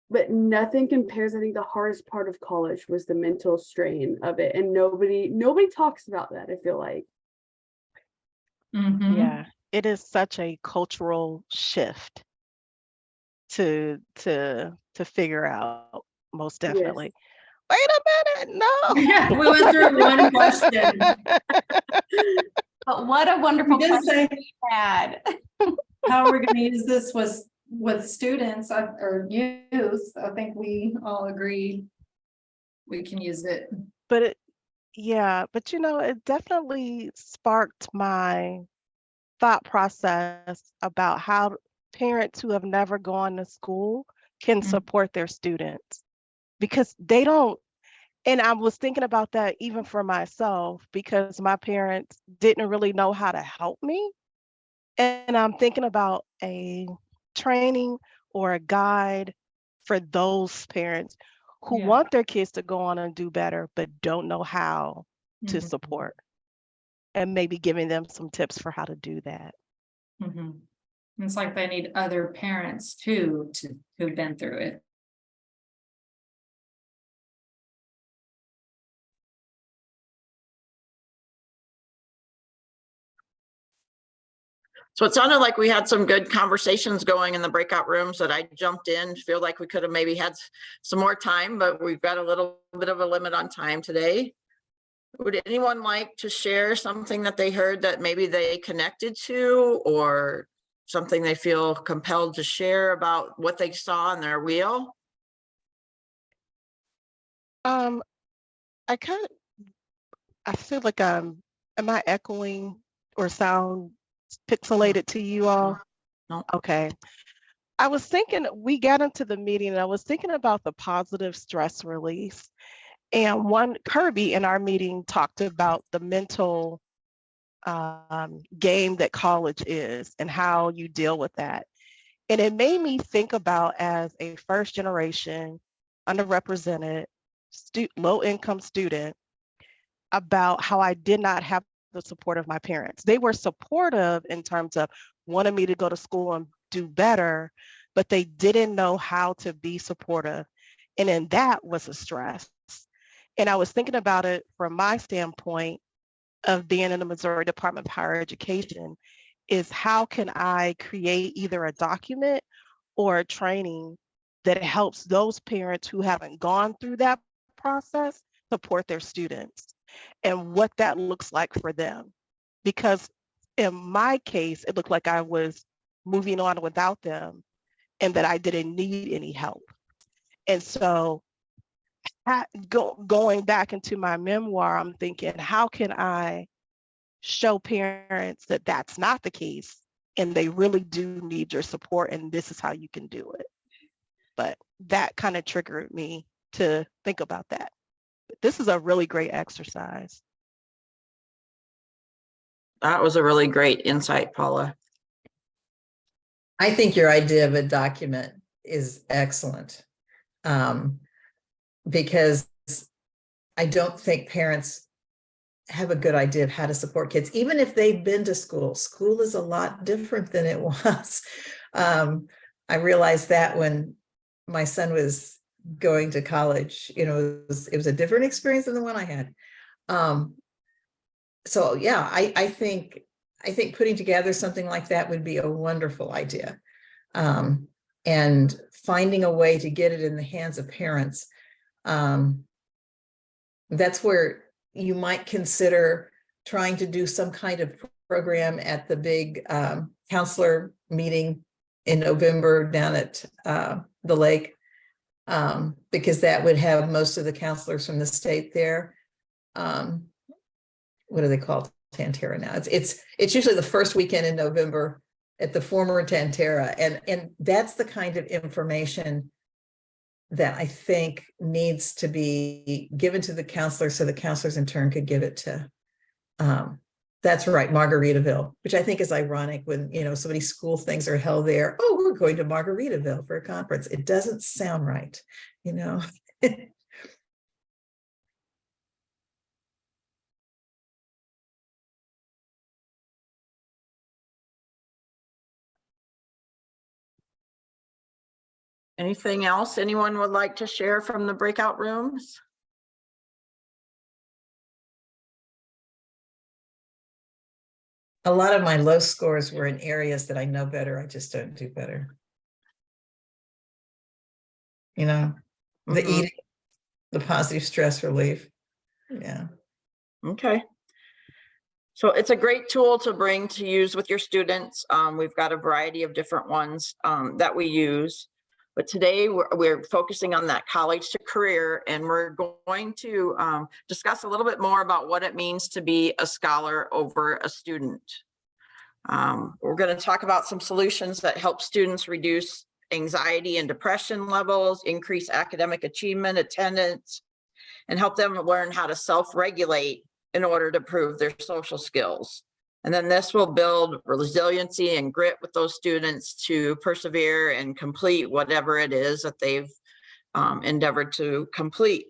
But nothing compares. I think the hardest part of college was the mental strain of it. And nobody talks about that, I feel like. Mhm. Yeah. It is such a cultural shift to figure out, most Yes. definitely. Wait a minute, no. We went through one question. But what a wonderful We did question say, we had. how are we gonna use this with students or youth? I think we all agree we can use it. But but it definitely sparked my thought process about how parents who have never gone to school can Mhm. support their students, because they don't. And I was thinking about that even for myself, because my parents didn't really know how to help me. And I'm thinking about a training or a guide for those parents who Yeah. want their kids to go on and do better, but don't know how to Mhm. support, and maybe giving them some tips for how to do that. Mhm. It's like they need other parents too, who've been through it. So it sounded like we had some good conversations going in the breakout rooms that I jumped in. Feel like we could have maybe had some more time, but we've got a little bit of a limit on time today. Would anyone like to share something that they heard that maybe they connected to, or something they feel compelled to share about what they saw in their wheel? Um, I feel like am I echoing or sound pixelated to you all? No. Okay. I was thinking, we got into the meeting and I was thinking about the positive stress release. And Kirby in our meeting talked about the mental game that college is and how you deal with that. And it made me think about, as a first generation, underrepresented, low income student, about how I did not have the support of my parents. They were supportive in terms of wanting me to go to school and do better, but they didn't know how to be supportive. And then that was a stress. And I was thinking about it from my standpoint of being in the Missouri Department of Higher Education, is how can I create either a document or a training that helps those parents who haven't gone through that process support their students, and what that looks like for them. Because in my case, it looked like I was moving on without them and that I didn't need any help. And so going back into my memoir, I'm thinking, how can I show parents that that's not the case and they really do need your support, and this is how you can do it. But that kind of triggered me to think about that. This is a really great exercise. That was a really great insight, Paula. I think your idea of a document is excellent. Because I don't think parents have a good idea of how to support kids, even if they've been to school. School is a lot different than it was. I realized that when my son was going to college, it was a different experience than the one I had. So yeah, I think putting together something like that would be a wonderful idea. And finding a way to get it in the hands of parents. That's where you might consider trying to do some kind of program at the big counselor meeting in November down at the lake, because that would have most of the counselors from the state there. What are they called? Tantera now. It's usually the first weekend in November at the former Tantera, and that's the kind of information that I think needs to be given to the counselors, so the counselors in turn could give it to, that's right, Margaritaville, which I think is ironic when, so many school things are held there. Oh, we're going to Margaritaville for a conference. It doesn't sound right, Anything else anyone would like to share from the breakout rooms? A lot of my low scores were in areas that I know better. I just don't do better. you know, the Mhm. eating, the positive stress relief. Yeah. Okay. So it's a great tool to bring to use with your students. We've got a variety of different ones that we use. But today we're focusing on that college to career, and we're going to discuss a little bit more about what it means to be a scholar over a student. We're going to talk about some solutions that help students reduce anxiety and depression levels, increase academic achievement, attendance, and help them learn how to self-regulate in order to improve their social skills. And then this will build resiliency and grit with those students to persevere and complete whatever it is that they've endeavored to complete.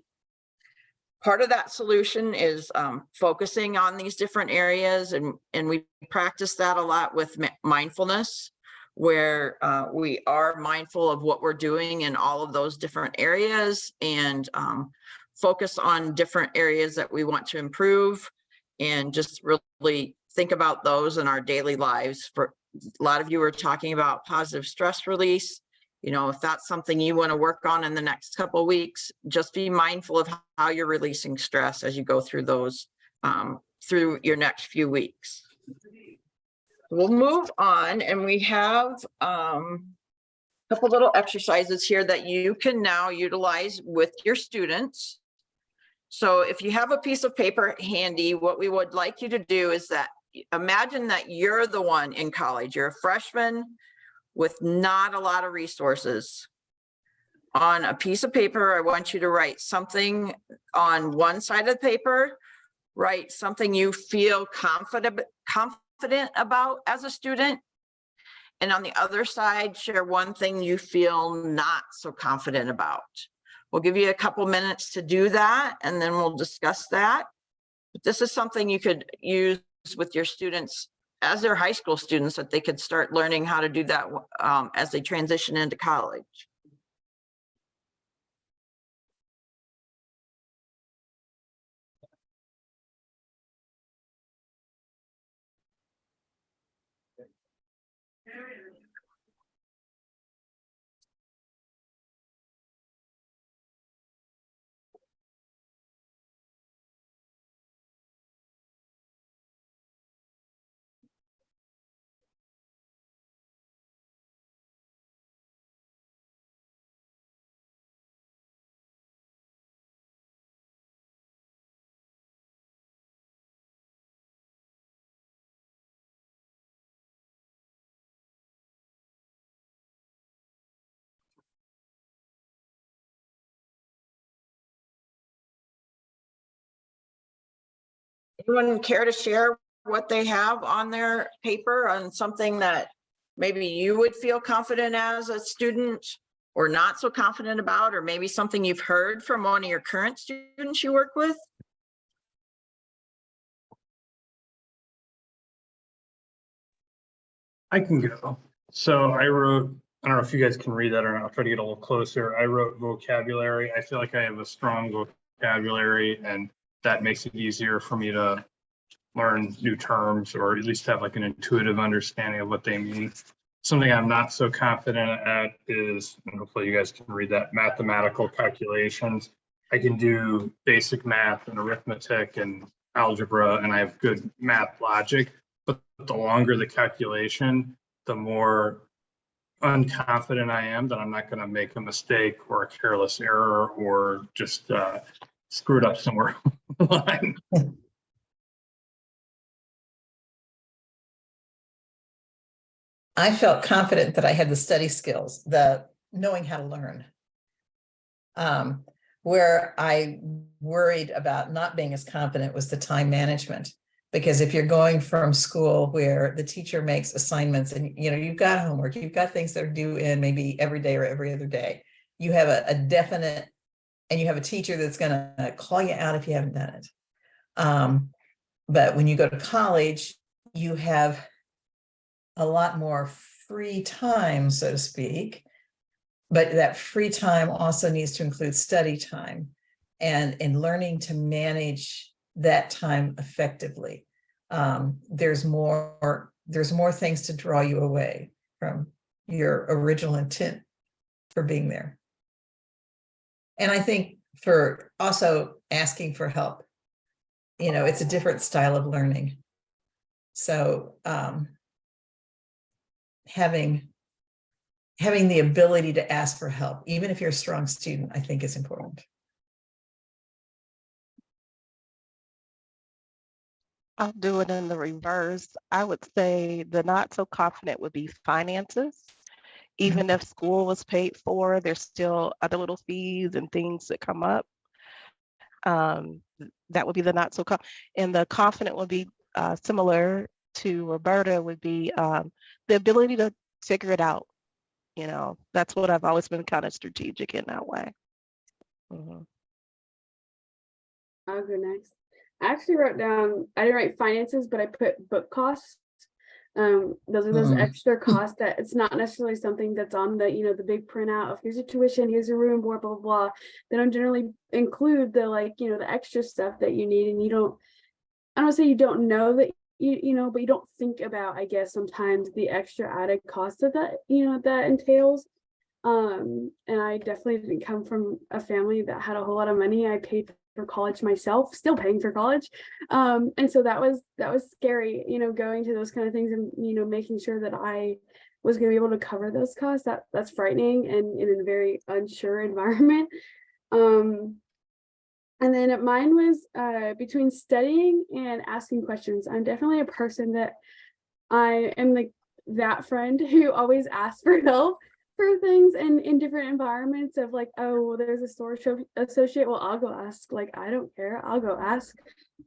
Part of that solution is focusing on these different areas, and we practice that a lot with mindfulness, where we are mindful of what we're doing in all of those different areas, and focus on different areas that we want to improve, and just really think about those in our daily lives. For a lot of you are talking about positive stress release. You know, if that's something you want to work on in the next couple of weeks, just be mindful of how you're releasing stress as you go through those through your next few weeks. We'll move on, and we have a couple little exercises here that you can now utilize with your students. So if you have a piece of paper handy, what we would like you to do is that imagine that you're the one in college. You're a freshman with not a lot of resources. On a piece of paper, I want you to write something on one side of the paper, write something you feel confident about as a student. And on the other side, share one thing you feel not so confident about. We'll give you a couple minutes to do that, and then we'll discuss that. But this is something you could use with your students as they're high school students, that they could start learning how to do that as they transition into college. Anyone care to share what they have on their paper on something that maybe you would feel confident as a student or not so confident about, or maybe something you've heard from one of your current students you work with? I can go. So I wrote, I don't know if you guys can read that or not. I'll try to get a little closer. I wrote vocabulary. I feel like I have a strong vocabulary, and that makes it easier for me to learn new terms, or at least have like an intuitive understanding of what they mean. Something I'm not so confident at is, and hopefully you guys can read that, mathematical calculations. I can do basic math and arithmetic and algebra, and I have good math logic, but the longer the calculation, the more unconfident I am that I'm not going to make a mistake or a careless error or just screw it up somewhere along the line. I felt confident that I had the study skills, the knowing how to learn. Where I worried about not being as confident was the time management. Because if you're going from school where the teacher makes assignments and you've got homework, you've got things that are due in maybe every day or every other day, you have a definite, and you have a teacher that's going to call you out if you haven't done it. But when you go to college, you have a lot more free time, so to speak. But that free time also needs to include study time, and in learning to manage that time effectively. There's more things to draw you away from your original intent for being there. And I think for also asking for help, it's a different style of learning. So having the ability to ask for help, even if you're a strong student, I think is important. I'll do it in the reverse. I would say the not so confident would be finances. Even if school was paid for, there's still other little fees and things that come up. That would be the not so and the confident would be similar to Roberta, would be the ability to figure it out. That's what I've always been kind of strategic in that way. Mhm. I'll go next. I actually wrote down, I didn't write finances, but I put book costs. Those are those extra costs that it's not necessarily something that's on the, the big printout of here's your tuition, here's your room, blah, blah, blah. They don't generally include the the extra stuff that you need. And I don't say you don't know that but you don't think about, I guess, sometimes the extra added cost of that, that entails. And I definitely didn't come from a family that had a whole lot of money. I paid for college myself, still paying for college. And so that was scary, going to those kind of things and, making sure that I was going to be able to cover those costs. That's frightening and in a very unsure environment. And then mine was between studying and asking questions. I'm definitely a person that I am like that friend who always asks for help for things and in different environments of like, oh, well, there's a store associate. Well, I'll go ask. Like, I don't care. I'll go ask.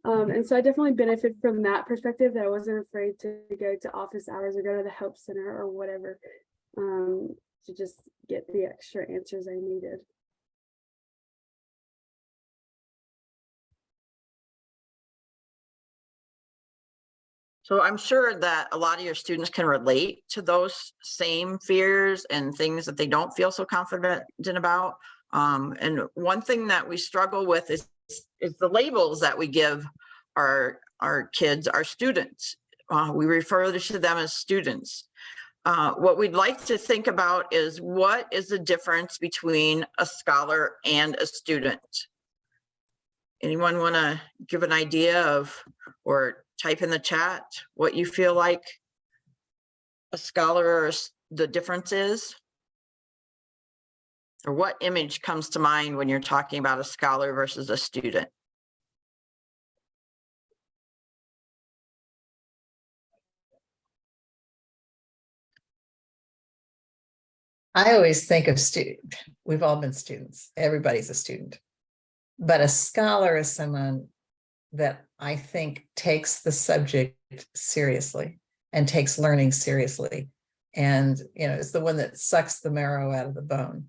And so I definitely benefit from that perspective, that I wasn't afraid to go to office hours or go to the help center or whatever to just get the extra answers I needed. So I'm sure that a lot of your students can relate to those same fears and things that they don't feel so confident about. And one thing that we struggle with is the labels that we give our kids, our students. We refer to them as students. What we'd like to think about is, what is the difference between a scholar and a student? Anyone want to give an idea of, or type in the chat what you feel like a scholar or the difference is? Or what image comes to mind when you're talking about a scholar versus a student? I always think of we've all been students. Everybody's a student. But a scholar is someone that I think takes the subject seriously and takes learning seriously. And, it's the one that sucks the marrow out of the bone.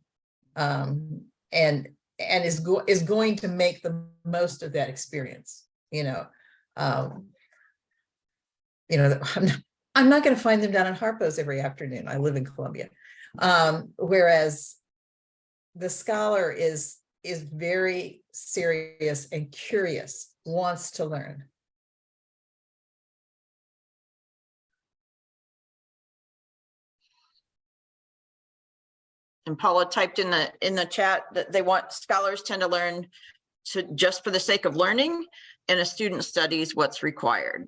And is going to make the most of that experience. I'm not going to find them down in Harpo's every afternoon. I live in Columbia. Whereas the scholar is very serious and curious, wants to learn. And Paula typed in the chat that scholars tend to learn just for the sake of learning, and a student studies what's required.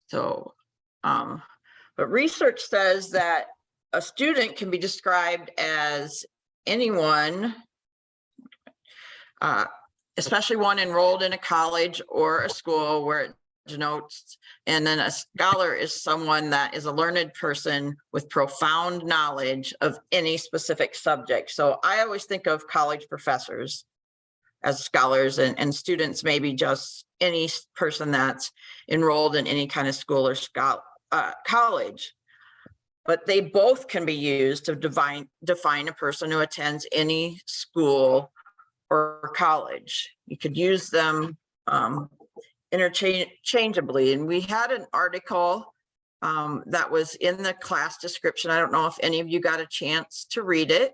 So, but research says that a student can be described as anyone, especially one enrolled in a college or a school where it denotes, and then a scholar is someone that is a learned person with profound knowledge of any specific subject. So I always think of college professors as scholars, and students maybe just any person that's enrolled in any kind of school or college. But they both can be used to define a person who attends any school or college. You could use them interchangeably. And we had an article that was in the class description. I don't know if any of you got a chance to read it.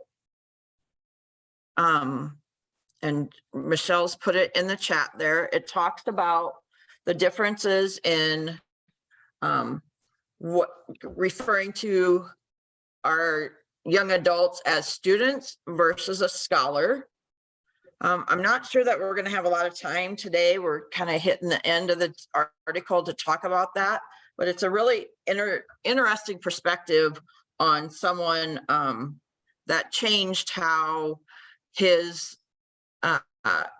And Michelle's put it in the chat there. It talks about the differences in what referring to our young adults as students versus a scholar. I'm not sure that we're going to have a lot of time today. We're kind of hitting the end of the article to talk about that, but it's a really interesting perspective on someone that changed how his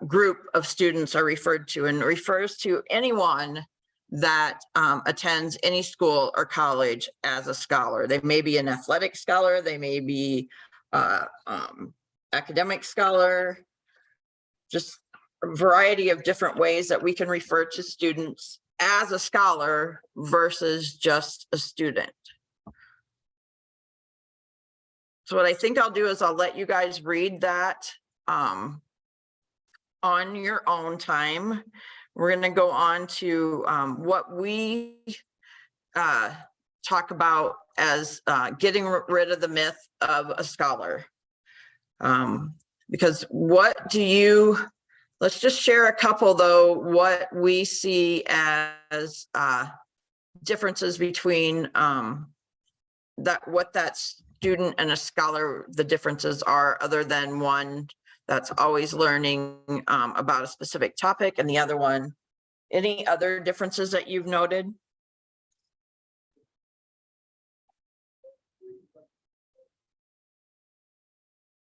group of students are referred to, and refers to anyone that attends any school or college as a scholar. They may be an athletic scholar, they may be academic scholar, just a variety of different ways that we can refer to students as a scholar versus just a student. So what I think I'll do is I'll let you guys read that on your own time. We're going to go on to what we talk about as getting rid of the myth of a scholar. Because what do you, let's just share a couple though, what we see as differences between what that student and a scholar, the differences are, other than one that's always learning about a specific topic, and the other one, any other differences that you've noted?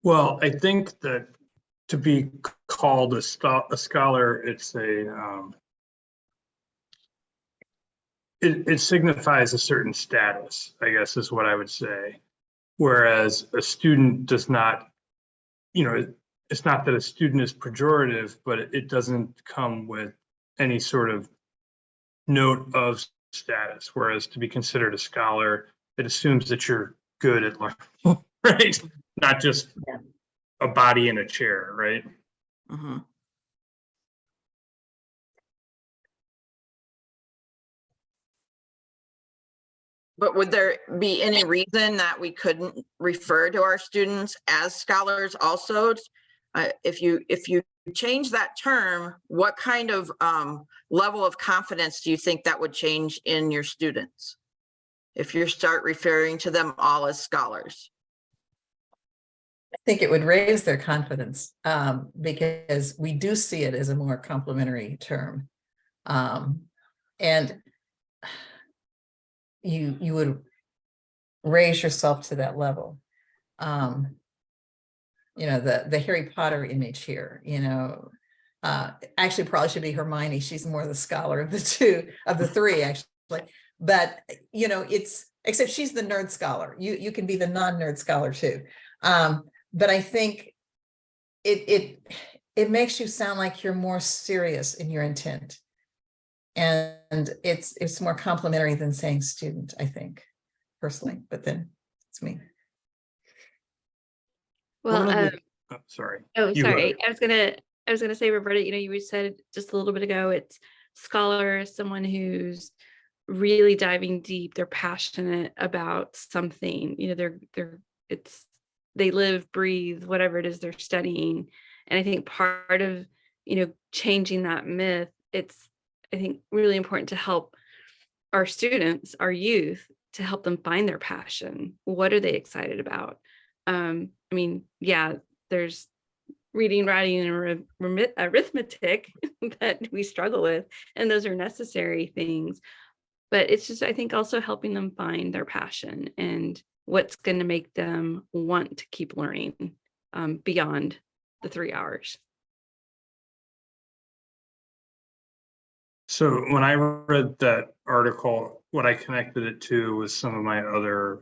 Well, I think that to be called a scholar, it's it signifies a certain status, I guess is what I would say. Whereas a student does not, it's not that a student is pejorative, but it doesn't come with any sort of note of status. Whereas to be considered a scholar, it assumes that you're good at learning, right? Not just a body in a chair, right? Mm-hmm. But would there be any reason that we couldn't refer to our students as scholars also? If you change that term, what kind of level of confidence do you think that would change in your students if you start referring to them all as scholars? I think it would raise their confidence because we do see it as a more complimentary term. And you would raise yourself to that level. The Harry Potter image here, actually probably should be Hermione. She's more the scholar of the three, actually. But it's, except she's the nerd scholar. You can be the non-nerd scholar too. But I think it makes you sound like you're more serious in your intent. And it's more complimentary than saying student, I think, personally, but then it's me. Well, sorry. Oh, sorry. I was gonna say, Roberta, you said just a little bit ago, it's scholar, someone who's really diving deep, they're passionate about something, they live, breathe, whatever it is they're studying. And I think part of, changing that myth, it's, I think, really important to help our students, our youth, to help them find their passion. What are they excited about? There's reading, writing, and arithmetic that we struggle with, and those are necessary things. But it's just, I think, also helping them find their passion and what's going to make them want to keep learning beyond the 3 hours. So when I read that article, what I connected it to was some of my other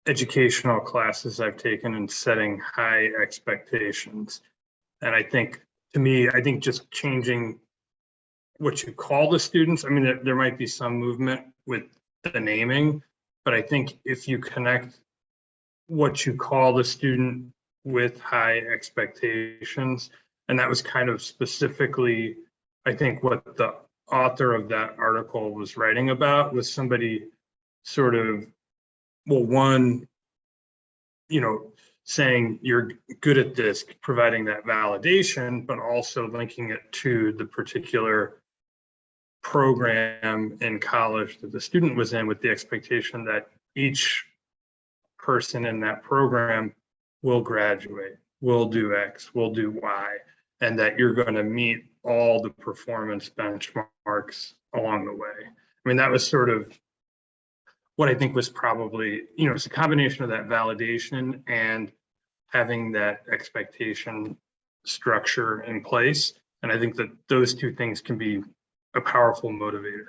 educational classes I've taken in setting high expectations. And I think, to me, just changing what you call the students, there might be some movement with the naming, but I think if you connect what you call the student with high expectations, and that was kind of specifically, I think, what the author of that article was writing about, was somebody sort of, well, one, saying you're good at this, providing that validation, but also linking it to the particular program in college that the student was in, with the expectation that each person in that program will graduate, will do X, will do Y, and that you're going to meet all the performance benchmarks along the way. I mean, that was sort of what I think was probably, it's a combination of that validation and having that expectation structure in place. And I think that those two things can be a powerful motivator.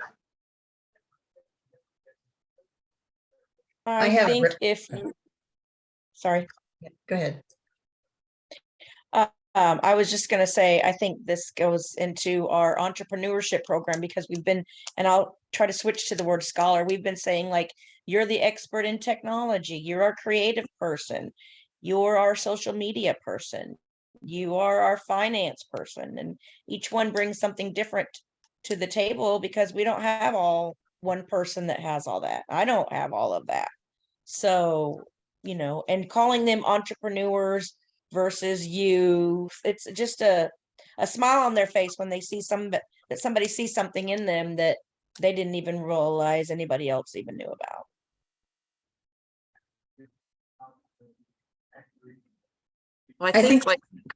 I have think if, sorry. Go ahead. I was just gonna say, I think this goes into our entrepreneurship program because we've been, and I'll try to switch to the word scholar. We've been saying like, you're the expert in technology, you're our creative person, you're our social media person, you are our finance person, and each one brings something different to the table because we don't have all one person that has all that. I don't have all of that. So, and calling them entrepreneurs versus youth, it's just a smile on their face when they see that somebody sees something in them that they didn't even realize anybody else even knew about. Well, I think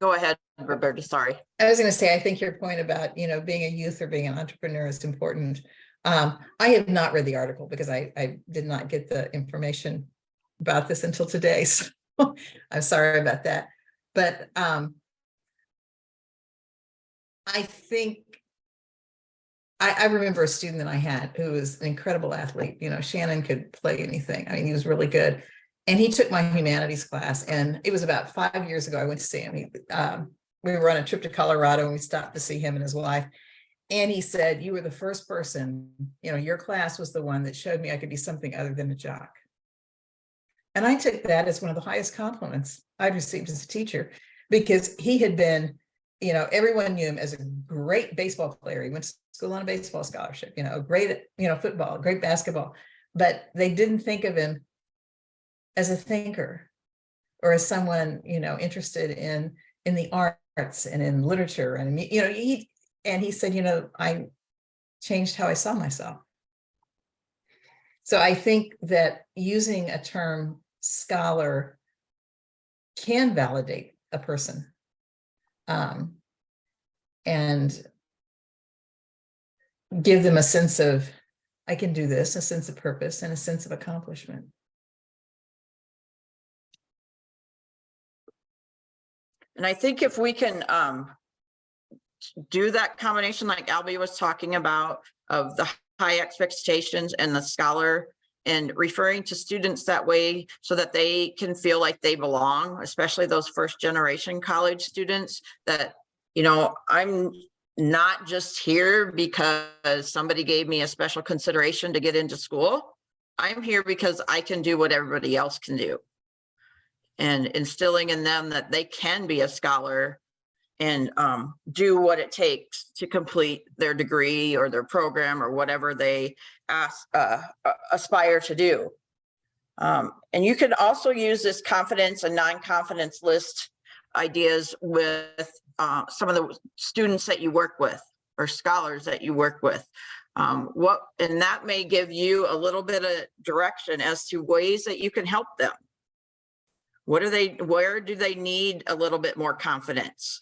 go ahead, Roberta, sorry. I was going to say, I think your point about, being a youth or being an entrepreneur is important. I have not read the article because I did not get the information about this until today. So I'm sorry about that. But I think I remember a student that I had who was an incredible athlete. Shannon could play anything. I mean, he was really good. And he took my humanities class, and it was about 5 years ago. I went to see him. We were on a trip to Colorado, and we stopped to see him and his wife. And he said, "You were the first person, your class was the one that showed me I could be something other than a jock." And I took that as one of the highest compliments I'd received as a teacher, because he had been, everyone knew him as a great baseball player. He went to school on a baseball scholarship, great, football, great basketball, but they didn't think of him as a thinker or as someone, interested in the arts and in literature. And, he said, I changed how I saw myself. So I think that using a term scholar can validate a person, and give them a sense of, I can do this, a sense of purpose and a sense of accomplishment. And I think if we can do that combination like Albie was talking about, of the high expectations and the scholar, and referring to students that way so that they can feel like they belong, especially those first generation college students, that, I'm not just here because somebody gave me a special consideration to get into school. I'm here because I can do what everybody else can do. And instilling in them that they can be a scholar and do what it takes to complete their degree or their program or whatever they aspire to do. And you can also use this confidence and non-confidence list ideas with some of the students that you work with or scholars that you work with. And that may give you a little bit of direction as to ways that you can help them. Where do they need a little bit more confidence?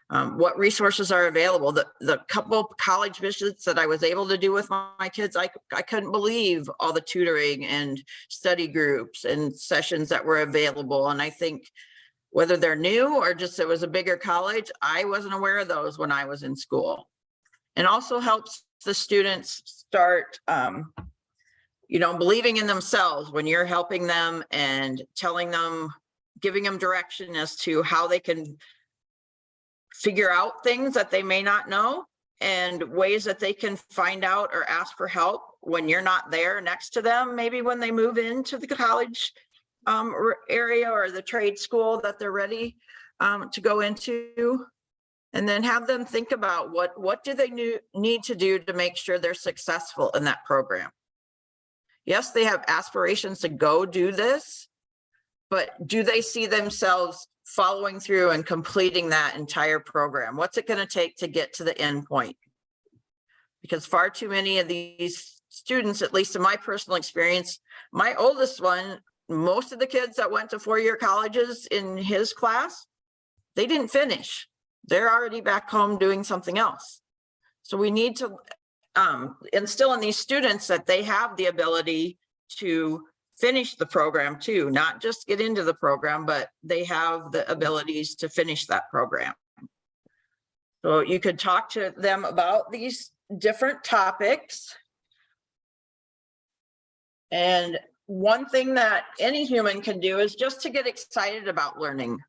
What resources are available? The couple of college visits that I was able to do with my kids, I couldn't believe all the tutoring and study groups and sessions that were available. And I think whether they're new or just it was a bigger college, I wasn't aware of those when I was in school. And also helps the students start believing in themselves when you're helping them and telling them, giving them direction as to how they can figure out things that they may not know, and ways that they can find out or ask for help when you're not there next to them, maybe when they move into the college area or the trade school that they're ready to go into. And then have them think about what do they need to do to make sure they're successful in that program. Yes, they have aspirations to go do this, but do they see themselves following through and completing that entire program? What's it going to take to get to the end point? Because far too many of these students, at least in my personal experience, my oldest one most of the kids that went to four-year colleges in his class, they didn't finish. They're already back home doing something else. So we need to instill in these students that they have the ability to finish the program too, not just get into the program, but they have the abilities to finish that program. So you could talk to them about these different topics. And one thing that any human can do is just to get excited about learning.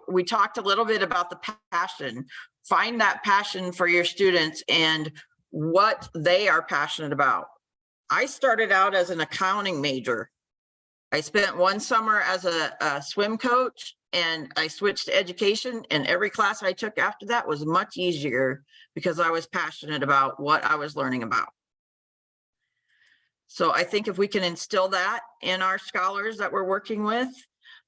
We talked a little bit about the passion. Find that passion for your students and what they are passionate about. I started out as an accounting major. I spent one summer as a swim coach, and I switched to education, and every class I took after that was much easier because I was passionate about what I was learning about. So I think if we can instill that in our scholars that we're working with,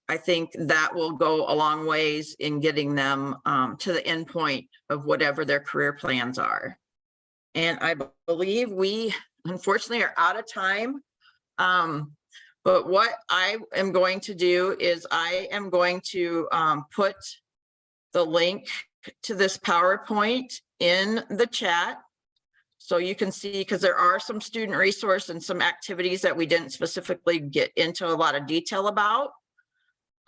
I think that will go a long ways in getting them to the end point of whatever their career plans are. And I believe we unfortunately are out of time. But what I am going to do is I am going to put the link to this PowerPoint in the chat. So you can see, because there are some student resource and some activities that we didn't specifically get into a lot of detail about.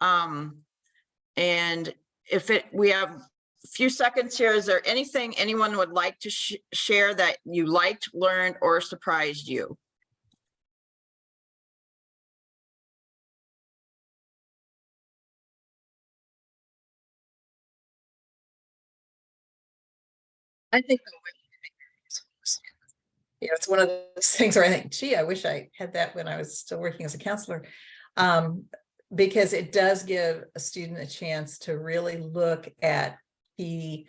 And if we have a few seconds here, is there anything anyone would like to share that you liked, learned, or surprised you? I think it's one of those things where I think, gee, I wish I had that when I was still working as a counselor, because it does give a student a chance to really look at key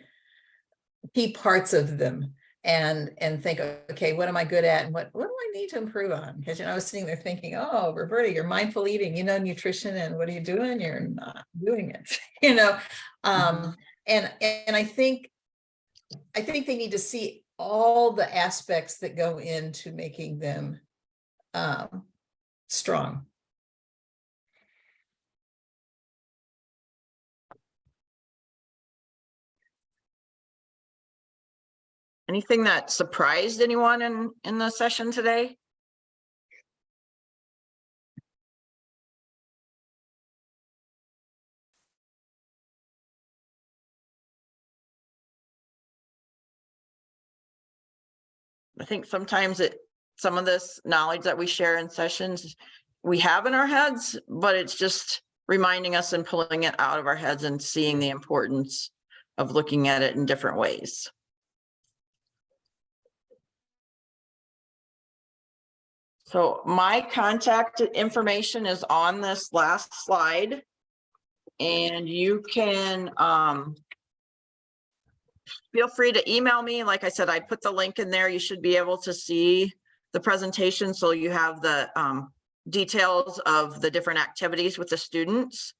parts of them and think, okay, what am I good at and what do I need to improve on? Because I was sitting there thinking, oh, Roberta, you're mindful eating, nutrition, and what are you doing? You're not doing it, and I think they need to see all the aspects that go into making them strong. Anything that surprised anyone in the session today? I think sometimes some of this knowledge that we share in sessions, we have in our heads, but it's just reminding us and pulling it out of our heads and seeing the importance of looking at it in different ways. So my contact information is on this last slide, and you can feel free to email me. Like I said, I put the link in there. You should be able to see the presentation, so you have the details of the different activities with the students.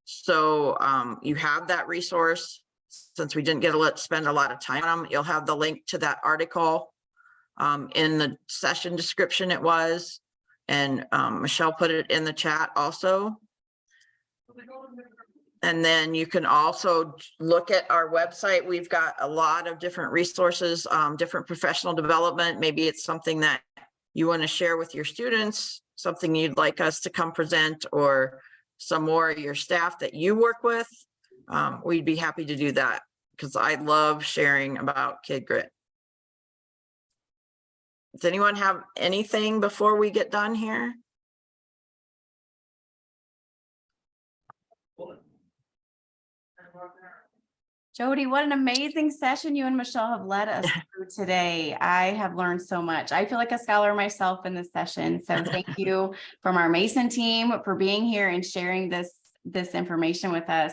So you have that resource. Since we didn't get to spend a lot of time on them, you'll have the link to that article in the session description. It was, and Michelle put it in the chat also. And then you can also look at our website. We've got a lot of different resources, different professional development. Maybe it's something that you want to share with your students, something you'd like us to come present, or some more of your staff that you work with. We'd be happy to do that, because I love sharing about Kid Grit. Does anyone have anything before we get done here? Jodi, what an amazing session you and Michelle have led us through today. I have learned so much. I feel like a scholar myself in this session. So thank you from our Mason team for being here and sharing this information with us.